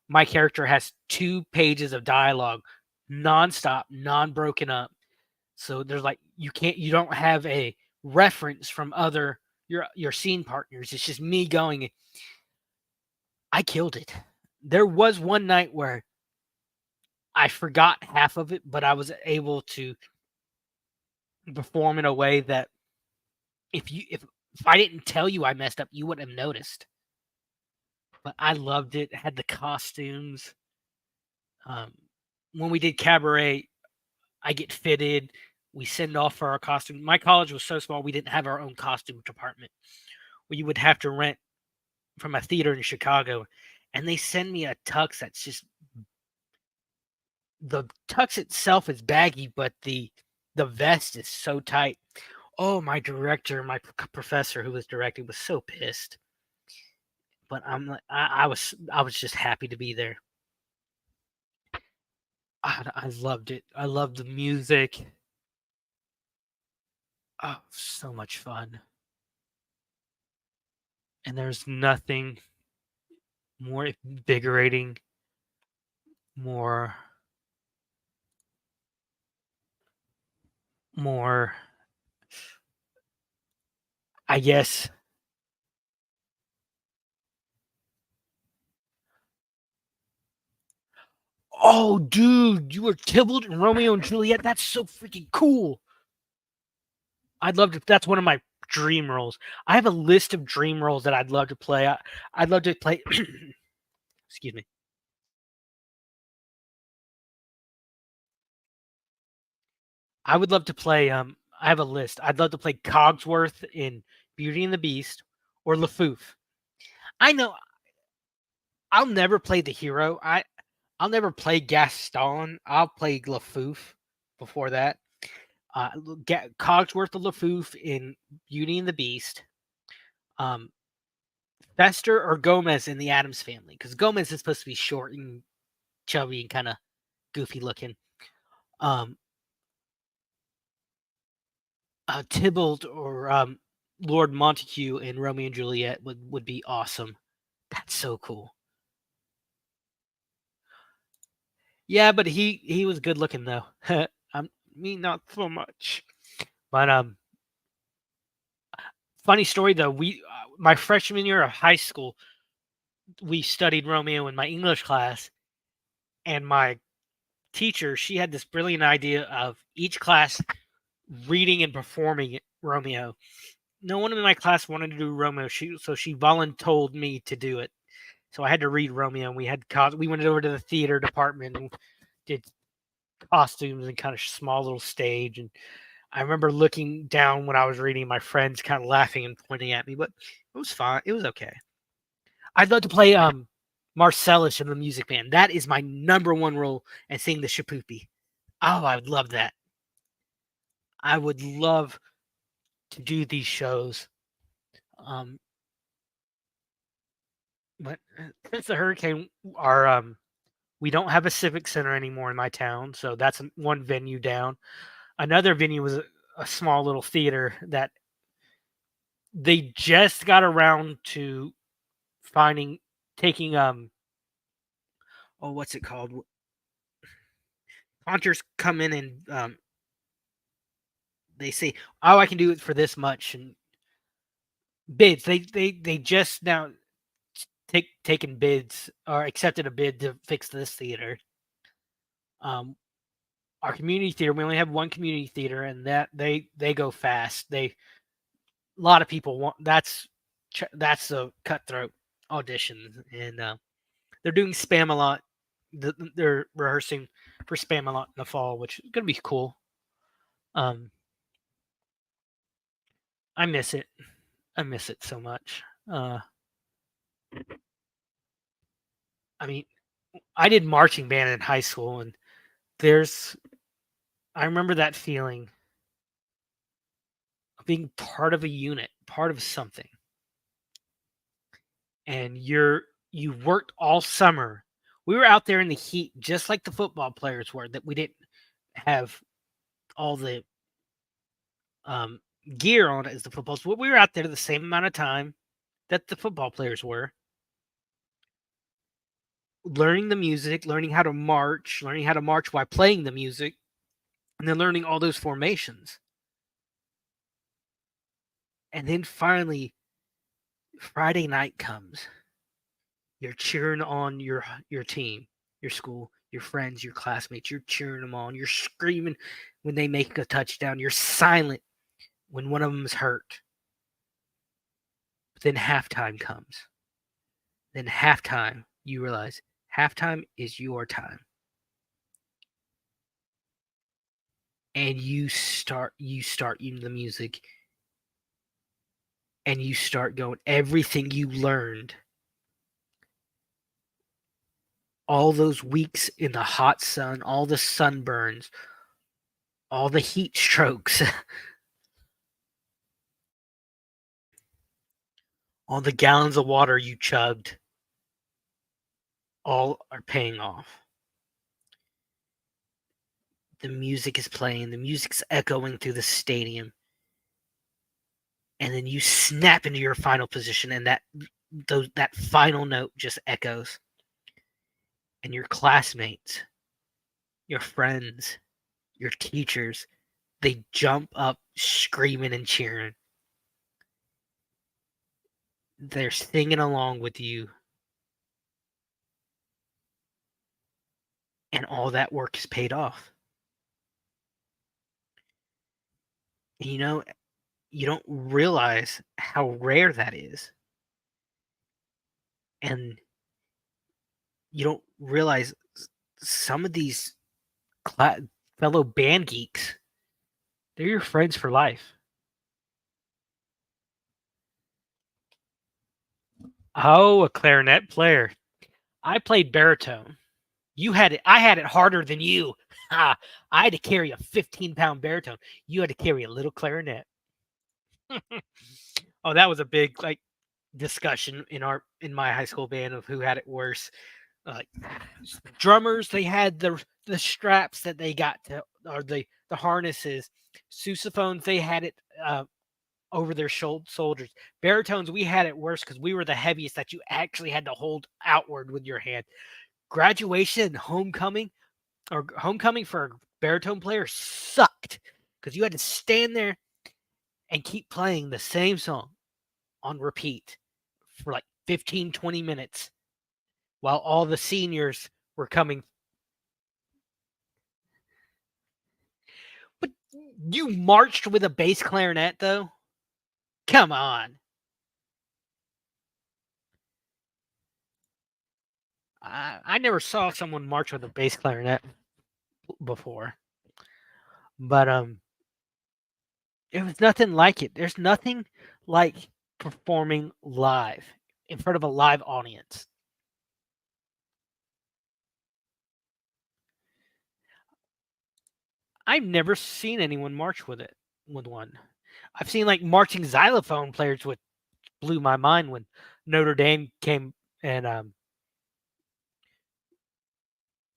my character has 2 pages of dialogue, nonstop, non-broken up. So there's like you don't have a reference from other your scene partners. It's just me going. I killed it. There was one night where I forgot half of it, but I was able to perform in a way that if I didn't tell you I messed up, you wouldn't have noticed. But I loved it. Had the costumes. Um, when we did cabaret, I get fitted. We send off for our costume. My college was so small, we didn't have our own costume department. We would have to rent from a theater in Chicago, and they send me a tux that's just the tux itself is baggy, but the vest is so tight. Oh, my director, my professor who was directing was so pissed. But I'm like, I was just happy to be there. God, I loved it. I loved the music. Oh, so much fun. And there's nothing more invigorating, more, more, I guess. Oh, dude, you were Tybalt and Romeo and Juliet. That's so freaking cool. I'd love to. That's one of my dream roles. I have a list of dream roles that I'd love to play. I'd love to play. Excuse me. I would love to play. I have a list. I'd love to play Cogsworth in Beauty and the Beast or LaFouf. I know I'll never play the hero. I'll never play Gaston. I'll play LaFouf before that. Get Cogsworth or LaFouf in Beauty and the Beast. Um, Fester or Gomez in the Adams Family, because Gomez is supposed to be short and chubby and kind of goofy looking. Um, Tybalt or Lord Montague in Romeo and Juliet would be awesome. That's so cool. Yeah, but he was good looking though. Me not so much. But funny story though. We my freshman year of high school, we studied Romeo in my English class, and my teacher, she had this brilliant idea of each class reading and performing Romeo. No one in my class wanted to do Romeo, so she voluntold me to do it. So I had to read Romeo, and we went over to the theater department and did costumes and kind of small little stage. And I remember looking down when I was reading, my friends kind of laughing and pointing at me, but it was fine. It was okay. I'd love to play Marcellus in the Music Man. That is my number one role, and sing the Shapoopy. Oh, I would love that. I would love to do these shows. Um, but since the hurricane, our we don't have a civic center anymore in my town, so that's one venue down. Another venue was a small little theater that they just got around to finding taking oh, what's it called? Hunters come in and they say, oh, I can do it for this much, and bids. They just now taken bids or accepted a bid to fix this theater. Um, our community theater, we only have one community theater, and that they go fast. A lot of people want that's a cutthroat audition, and they're doing Spam a lot. They're rehearsing for Spam a lot in the fall, which is gonna be cool. Um, I miss it. I miss it so much. I mean, I did marching band in high school, and there's I remember that feeling of being part of a unit, part of something, and you worked all summer. We were out there in the heat, just like the football players were. That we didn't have all the um, gear on as the footballs. We were out there the same amount of time that the football players were, learning the music, learning how to march while playing the music, and then learning all those formations. And then finally, Friday night comes. You're cheering on your team, your school, your friends, your classmates. You're cheering them on. You're screaming when they make a touchdown. You're silent when one of them is hurt. But then halftime comes. Then halftime, you realize halftime is your time. And you start using the music, and you start going everything you learned all those weeks in the hot sun, all the sunburns, all the heat strokes, all the gallons of water you chugged, all are paying off. the music is playing, the music's echoing through the stadium, and then you snap into your final position, and that final note just echoes, and your classmates, your friends, your teachers, they jump up screaming and cheering. They're singing along with you, and all that work is paid off. And you don't realize how rare that is. And you don't realize some of these fellow band geeks, they're your friends for life. Oh, a clarinet player. I played baritone. I had it harder than you. I had to carry a 15-pound baritone. You had to carry a little clarinet. Oh, that was a big discussion in my high school band of who had it worse. Like drummers, they had the straps that they got to, or the harnesses. Sousaphones, they had it over their shoulders. Baritones, we had it worse because we were the heaviest that you actually had to hold outward with your hand. Graduation, homecoming for a baritone player sucked because you had to stand there and keep playing the same song on repeat for like 15, 20 minutes while all the seniors were coming. But you marched with a bass clarinet, though? Come on. I never saw someone march with a bass clarinet before. But it was nothing like it. There's nothing like performing live in front of a live audience. I've never seen anyone march with one. I've seen like marching xylophone players, which blew my mind when Notre Dame came and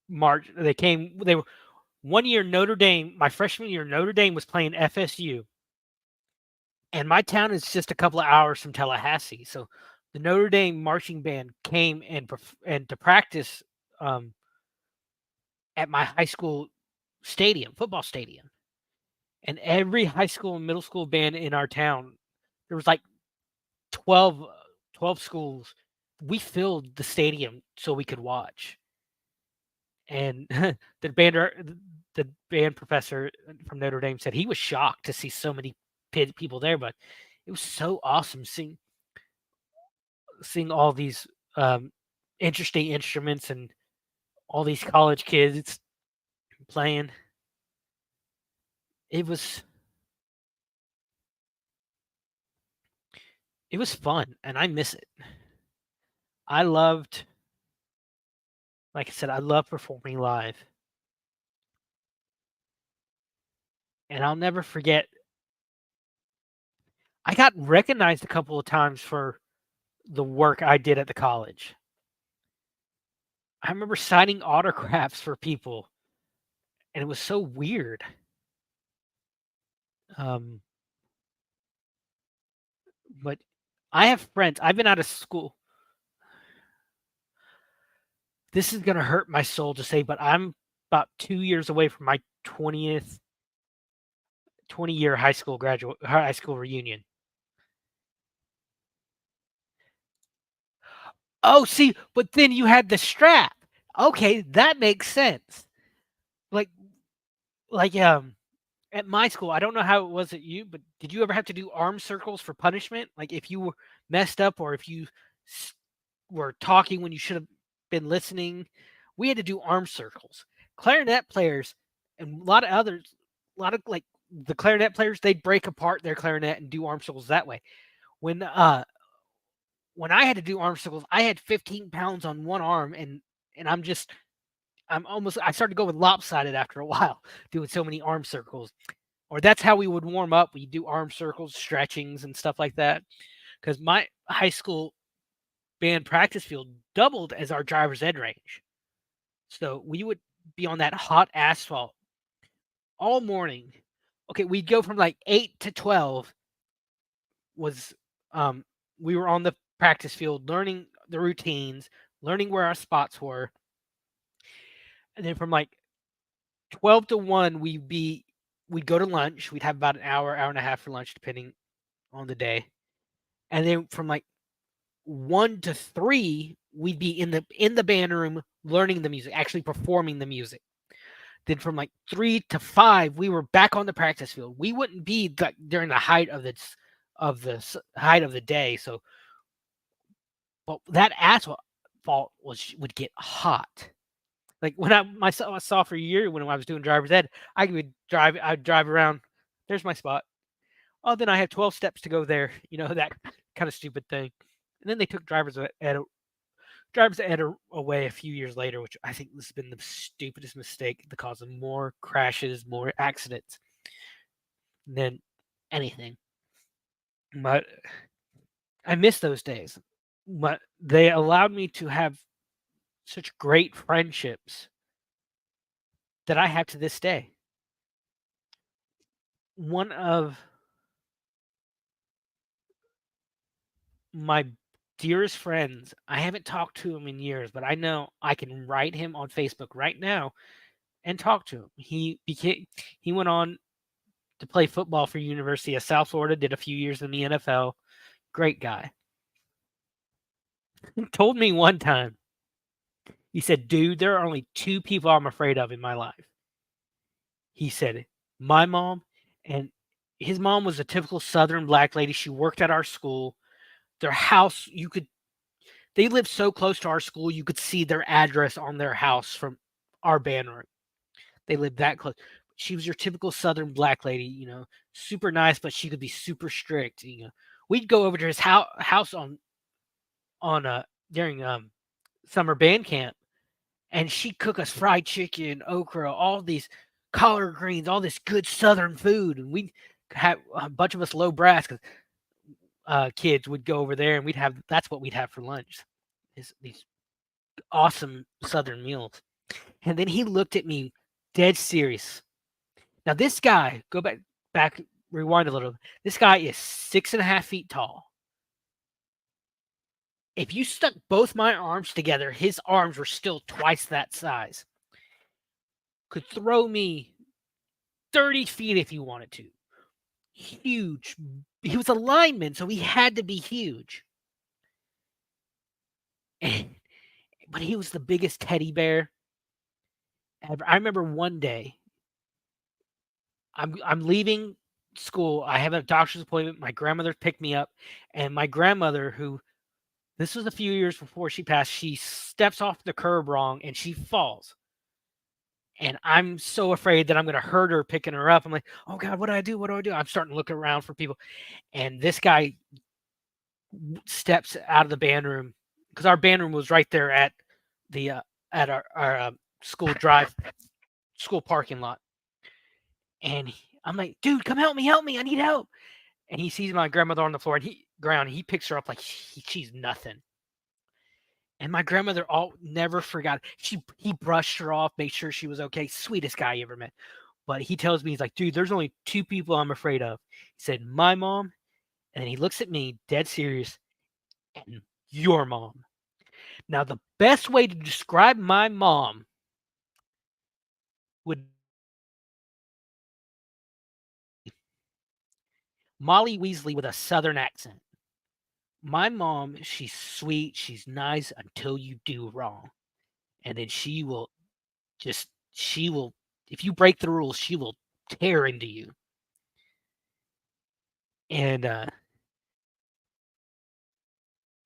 marched. They were one year Notre Dame, my freshman year, Notre Dame was playing FSU. And my town is just a couple of hours from Tallahassee. So the Notre Dame marching band came and to practice at my high school football stadium. And every high school and middle school band in our town, there was like 12 schools. We filled the stadium so we could watch. And the band professor from Notre Dame said he was shocked to see so many people there, but it was so awesome seeing all these interesting instruments and all these college kids playing. It was fun, and I miss it. Like I said, I love performing live. And I'll never forget, I got recognized a couple of times for the work I did at the college. I remember signing autographs for people, and it was so weird. But I have friends. I've been out of school. This is going to hurt my soul to say, but I'm about 2 years away from my 20-year high school reunion. Oh, see, but then you had the strap. Okay, that makes sense. Like at my school, I don't know how it was at you, but did you ever have to do arm circles for punishment? Like if you were messed up or if you were talking when you should have been listening, we had to do arm circles. Clarinet players and a lot of like the clarinet players, they'd break apart their clarinet and do arm circles that way. When I had to do arm circles, I had 15 pounds on one arm and I started going lopsided after a while doing so many arm circles. Or that's how we would warm up. We do arm circles, stretchings, and stuff like that. Because my high school band practice field doubled as our driver's ed range. So we would be on that hot asphalt all morning. Okay, we'd go from like 8 to 12 was we were on the practice field learning the routines, learning where our spots were. And then from like 12 to 1 we'd go to lunch. We'd have about an hour, hour and a half for lunch depending on the day. And then from like 1 to 3 we'd be in the band room learning the music, actually performing the music. Then from like 3 to 5 we were back on the practice field. We wouldn't be like during the height of height of the day. So but that asphalt would get hot. Like when my sophomore year, when I was doing driver's ed, I'd drive around. There's my spot. Oh, then I have 12 steps to go there. You know, that kind of stupid thing. And then they took driver's ed away a few years later, which I think this has been the stupidest mistake, the cause of more crashes, more accidents than anything. But I miss those days. But they allowed me to have such great friendships that I have to this day. One of my dearest friends, I haven't talked to him in years, but I know I can write him on Facebook right now and talk to him. He went on to play football for University of South Florida, did a few years in the NFL. Great guy. He told me one time, he said, "Dude, there are only two people I'm afraid of in my life." He said, "My mom," and his mom was a typical Southern black lady. She worked at our school. Their house, they lived so close to our school, you could see their address on their house from our band room. They lived that close. She was your typical Southern black lady, you know, super nice, but she could be super strict. You know, we'd go over to his house during summer band camp, and she'd cook us fried chicken, okra, all these collard greens, all this good Southern food, and we'd have a bunch of us low brass kids would go over there, and that's what we'd have for lunch, these awesome Southern meals. And then he looked at me dead serious. Now this guy, go back, rewind a little. This guy is 6.5 feet tall. If you stuck both my arms together, his arms were still twice that size. Could throw me 30 feet if you wanted to. Huge. He was a lineman, so he had to be huge. But he was the biggest teddy bear ever. I remember one day, I'm leaving school. I have a doctor's appointment. My grandmother picked me up, and my grandmother, this was a few years before she passed, she steps off the curb wrong and she falls. And I'm so afraid that I'm going to hurt her picking her up. I'm like, oh God, what do I do? What do I do? I'm starting to look around for people. And this guy steps out of the band room, because our band room was right there at our school parking lot. And I'm like, dude, come help me. I need help. And he sees my grandmother on the floor, and he picks her up like she's nothing. And my grandmother never forgot. He brushed her off, made sure she was okay. Sweetest guy you ever met. But he tells me, he's like, dude, there's only two people I'm afraid of. He said, my mom, and he looks at me dead serious, and your mom. Now, the best way to describe my mom would be Molly Weasley with a Southern accent. My mom, she's sweet, she's nice until you do wrong. And then she will, if you break the rules, she will tear into you. And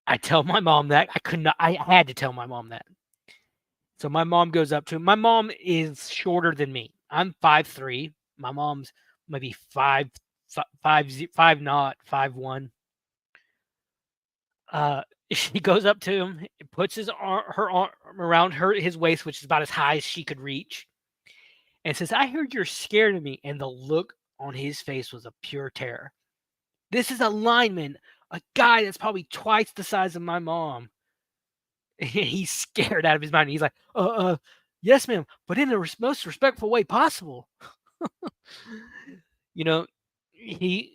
I tell my mom that. I had to tell my mom that. So my mom goes up to him. My mom is shorter than me. I'm 5'3". My mom's maybe 5'0", 5'1". She goes up to him, puts her arm around his waist, which is about as high as she could reach, and says, I heard you're scared of me. And the look on his face was of pure terror. This is a lineman, a guy that's probably twice the size of my mom. He's scared out of his mind. He's like, yes, ma'am, but in the most respectful way possible. You know, he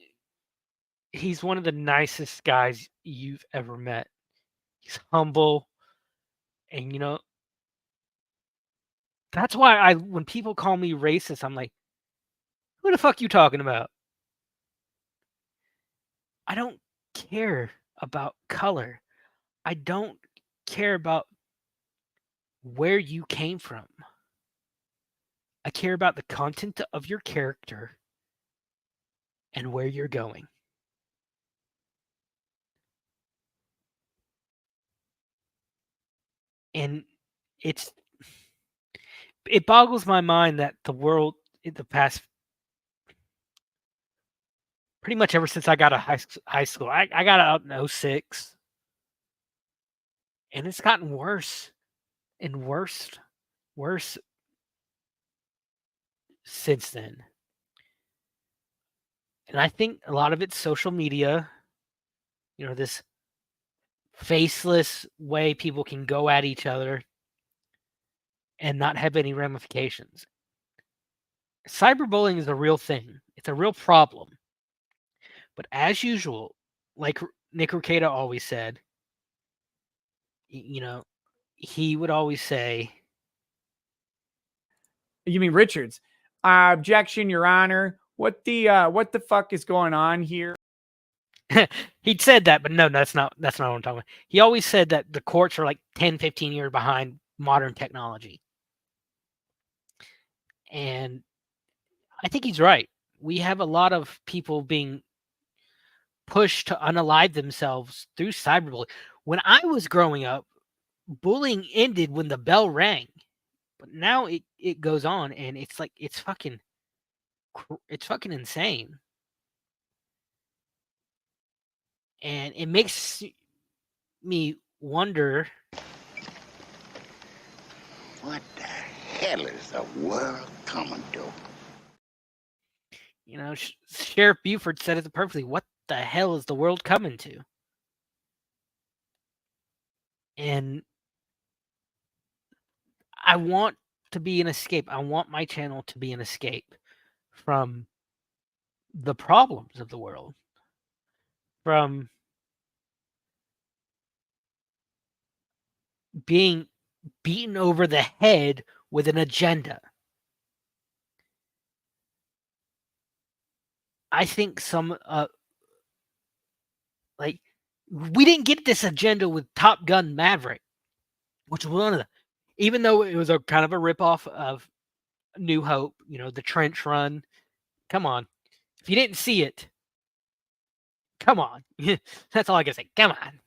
he's one of the nicest guys you've ever met. He's humble, and that's why when people call me racist, I'm like, who the fuck you talking about? I don't care about color. I don't care about where you came from. I care about the content of your character and where you're going. And it's it boggles my mind that the world in the past pretty much ever since I got out of high school. I got out in '06, and it's gotten worse and worse since then. And I think a lot of it's social media, this faceless way people can go at each other and not have any ramifications. Cyberbullying is a real thing. It's a real problem. But as usual, like Nick Rekieta always said, he would always say, You mean Richards? Objection, Your Honor. What the fuck is going on here? he'd said that, but no, that's not what I'm talking about. He always said that the courts are like 10, 15 years behind modern technology. And I think he's right. We have a lot of people being pushed to unalive themselves through cyberbullying. When I was growing up, bullying ended when the bell rang. But now it goes on, and it's like it's fucking insane. And it makes me wonder, what the hell is the world coming to? Sheriff Buford said it perfectly. What the hell is the world coming to? And I want to be an escape. I want my channel to be an escape from the problems of the world, from being beaten over the head with an agenda. I think we didn't get this agenda with Top Gun Maverick, which was one of the, even though it was a kind of a ripoff of New Hope, the trench run. Come on. If you didn't see it, come on. That's all I can say. Come on.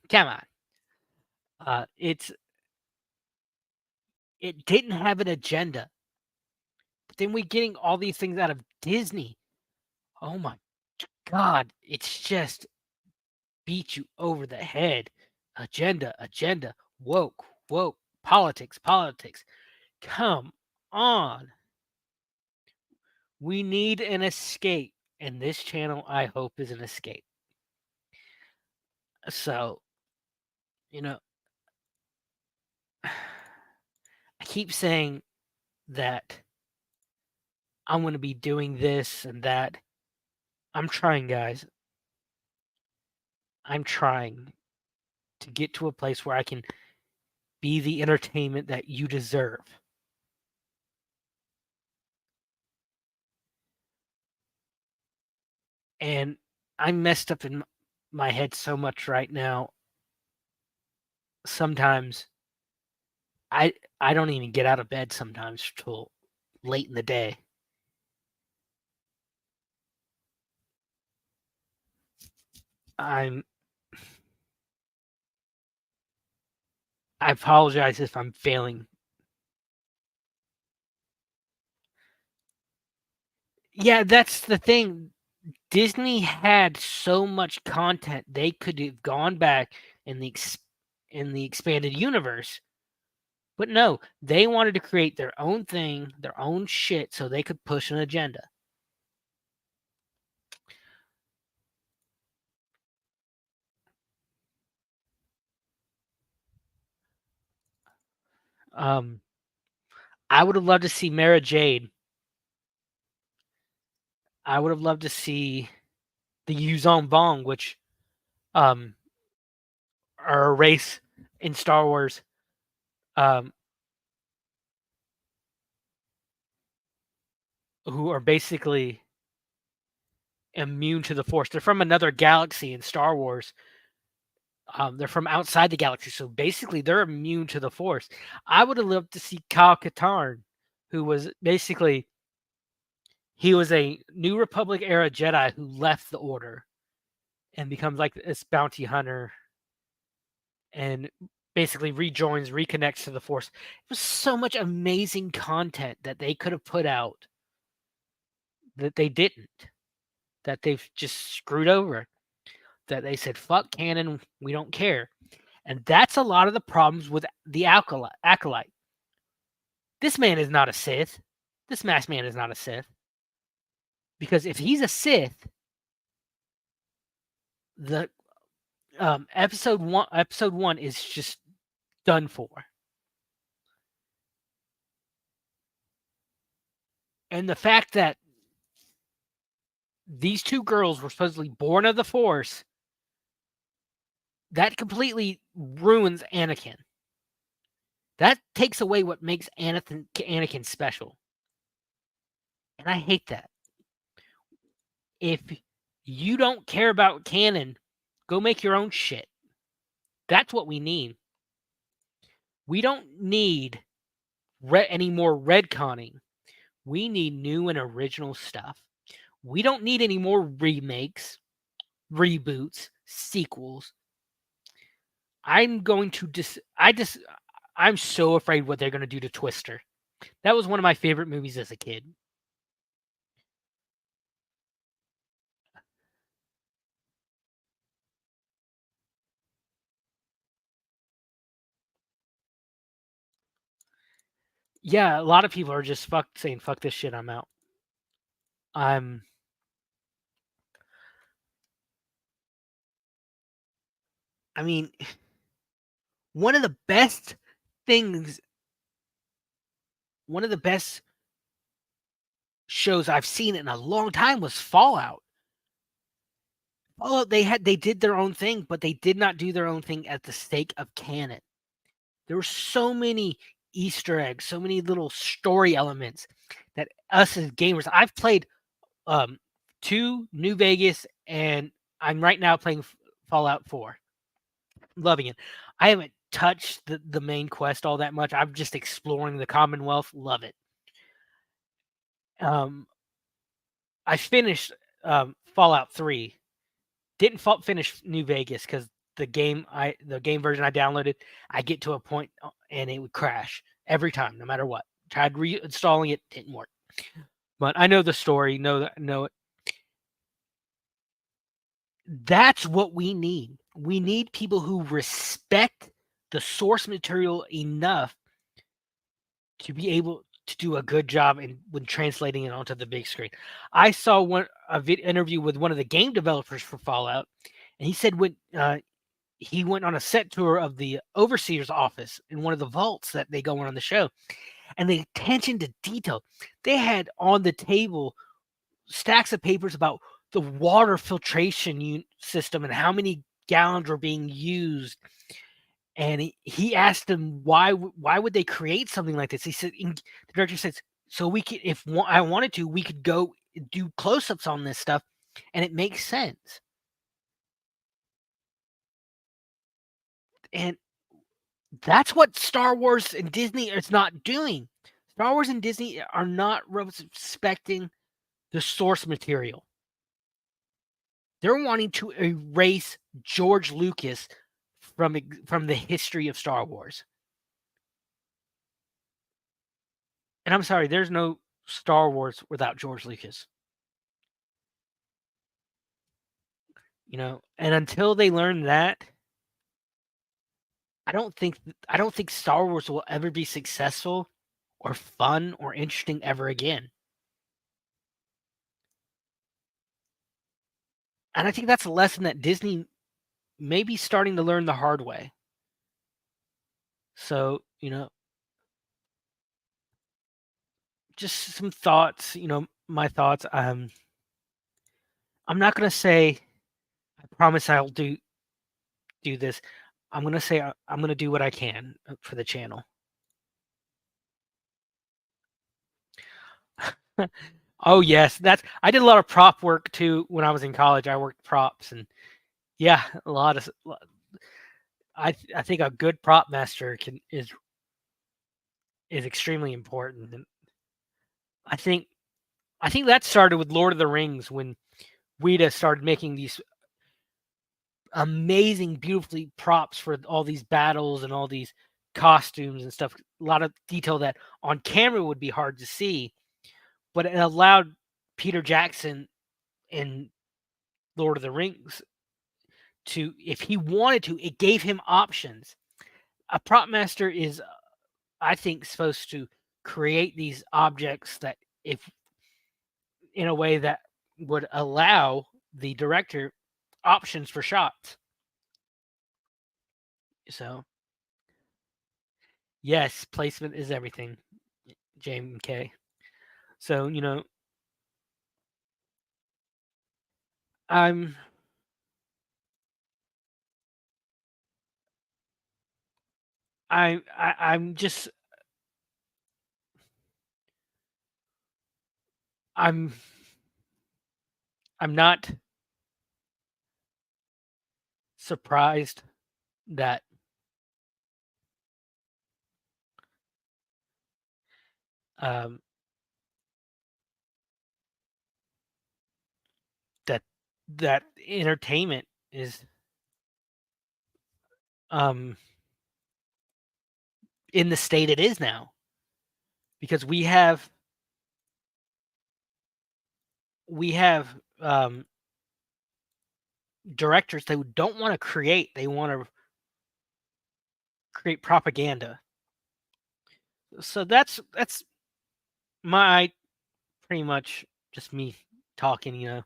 It didn't have an agenda. But then we're getting all these things out of Disney. Oh my God. It's just beat you over the head. Agenda. Woke. Politics. Come on. We need an escape. And this channel, I hope, is an escape. So, I keep saying that I'm going to be doing this and that. I'm trying, guys. I'm trying to get to a place where I can be the entertainment that you deserve. And I'm messed up in my head so much right now. Sometimes I don't even get out of bed sometimes till late in the day. I apologize if I'm failing. Yeah, that's the thing. Disney had so much content they could have gone back in the expanded universe. But no, they wanted to create their own thing, their own shit, so they could push an agenda. I would have loved to see Mara Jade I would have loved to see the Yuzong Vong, which are a race in Star Wars. Who are basically immune to the Force. They're from another galaxy in Star Wars. They're from outside the galaxy, so basically they're immune to the Force. I would have loved to see Kyle Katarn, who was basically he was a New Republic era Jedi who left the Order and becomes like this bounty hunter and basically reconnects to the Force. It was so much amazing content that they could have put out that they didn't, that they've just screwed over, that they said, fuck canon, we don't care. And that's a lot of the problems with the Acolyte. This man is not a Sith. This masked man is not a Sith. Because if he's a Sith, the episode one is just done for. And the fact that these two girls were supposedly born of the Force, that completely ruins Anakin. That takes away what makes Anakin special. And I hate that. If you don't care about canon, go make your own shit. That's what we need. We don't need any more retconning. We need new and original stuff. We don't need any more remakes, reboots, sequels. I'm going to I'm so afraid what they're going to do to Twister. That was one of my favorite movies as a kid. Yeah, a lot of people are just saying fuck this shit, I'm out. I mean, one of the best shows I've seen in a long time was Fallout. Fallout, they did their own thing, but they did not do their own thing at the sake of canon. There were so many Easter eggs, so many little story elements that us as gamers, I've played 2 New Vegas, and I'm right now playing Fallout 4. Loving it. I haven't touched the main quest all that much. I'm just exploring the Commonwealth. Love it. I finished Fallout 3. Didn't finish New Vegas because the game version I downloaded, I get to a point and it would crash every time, no matter what. Tried reinstalling it, didn't work. But I know the story, know it. That's what we need. We need people who respect the source material enough to be able to do a good job when translating it onto the big screen. I saw interview with one of the game developers for Fallout, and he said when he went on a set tour of the overseer's office in one of the vaults that they go on the show, and the attention to detail, they had on the table stacks of papers about the water filtration system and how many gallons were being used. And he asked them why would they create something like this. He said, the director says, so we could, if I wanted to, we could go do close-ups on this stuff, and it makes sense. And that's what Star Wars and Disney is not doing. Star Wars and Disney are not respecting the source material. They're wanting to erase George Lucas from the history of Star Wars. And I'm sorry, there's no Star Wars without George Lucas. And until they learn that, I don't think Star Wars will ever be successful or fun or interesting ever again. And I think that's a lesson that Disney may be starting to learn the hard way. So, just some thoughts, my thoughts. I'm not gonna say I promise I'll do this. I'm gonna say I'm gonna do what I can for the channel. Oh yes, I did a lot of prop work too when I was in college. I worked props, and yeah, a lot of. I think a good prop master is extremely important, and I think that started with Lord of the Rings when Weta started making these amazing, beautifully props for all these battles and all these costumes and stuff. A lot of detail that on camera would be hard to see, but it allowed Peter Jackson in Lord of the Rings to, if he wanted to, it gave him options. A prop master is, I think, supposed to create these objects that, if in a way that would allow the director options for shots. So, yes, placement is everything, James K. So, I'm just I'm not surprised that that entertainment is in the state it is now, because we have directors that don't want to create, they want to create propaganda. So that's my pretty much just me talking.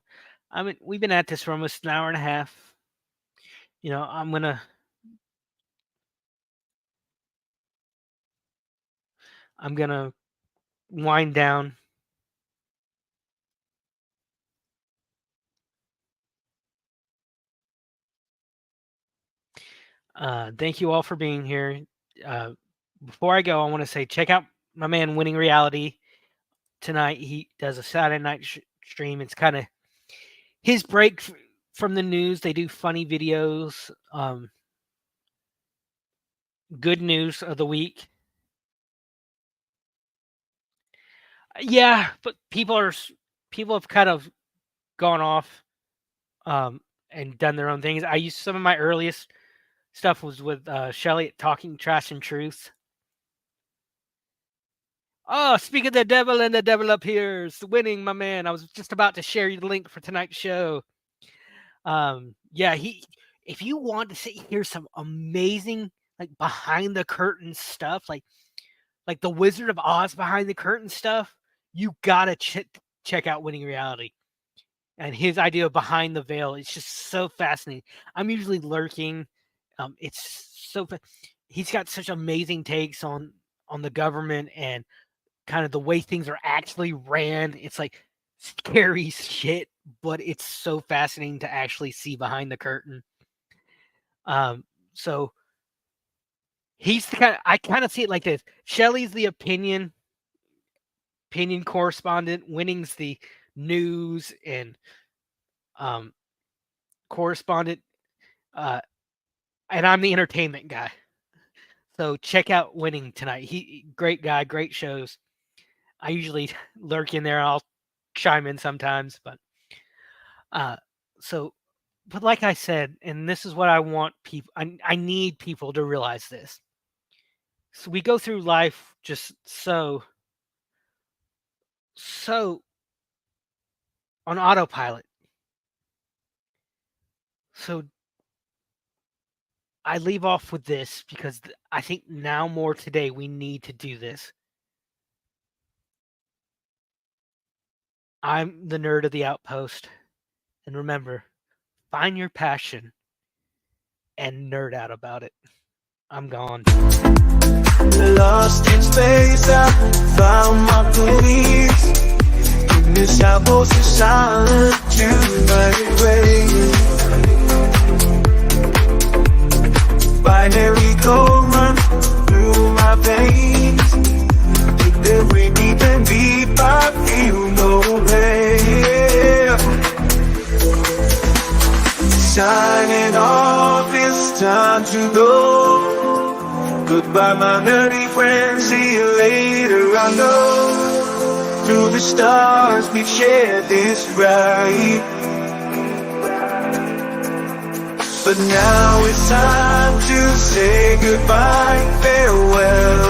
I mean, we've been at this for almost an hour and a half. I'm gonna wind down. Thank you all for being here. Before I go, I want to say, check out my man Winning Reality tonight. He does a Saturday night stream. It's kind of his break from the news. They do funny videos, good news of the week. Yeah, but people have kind of gone off and done their own things. I used some of my earliest stuff was with Shelly at Talking Trash and Truth. Oh, speak of the devil, and the devil appears. Winning, my man. I was just about to share you the link for tonight's show. Yeah, if you want to hear some amazing, like, behind the curtain stuff, like the Wizard of Oz behind the curtain stuff, you gotta check out Winning Reality. And his idea of behind the veil is just so fascinating. I'm usually lurking. It's so he's got such amazing takes on the government and kind of the way things are actually ran. It's like scary shit, but it's so fascinating to actually see behind the curtain. So he's the I kind of see it like this. Shelley's the opinion correspondent, Winning's the news and correspondent, and I'm the entertainment guy. So check out Winning tonight. He great guy, great shows. I usually lurk in there. I'll chime in sometimes, but like I said, and this is what I want people. I need people to realize this. So we go through life just so on autopilot. So I leave off with this because I think now more today we need to do this. I'm the nerd of the Outpost. And remember, find your passion and nerd out about it. I'm gone. Lost in space, I found my beliefs. In this outpost of silence. to my way. Binary code runs through my veins. Every beat and beat, I feel no pain. Signing off, it's time to go. Goodbye, my nerdy friends, see you later. I know through the stars we've shared this ride, but now it's time to say goodbye.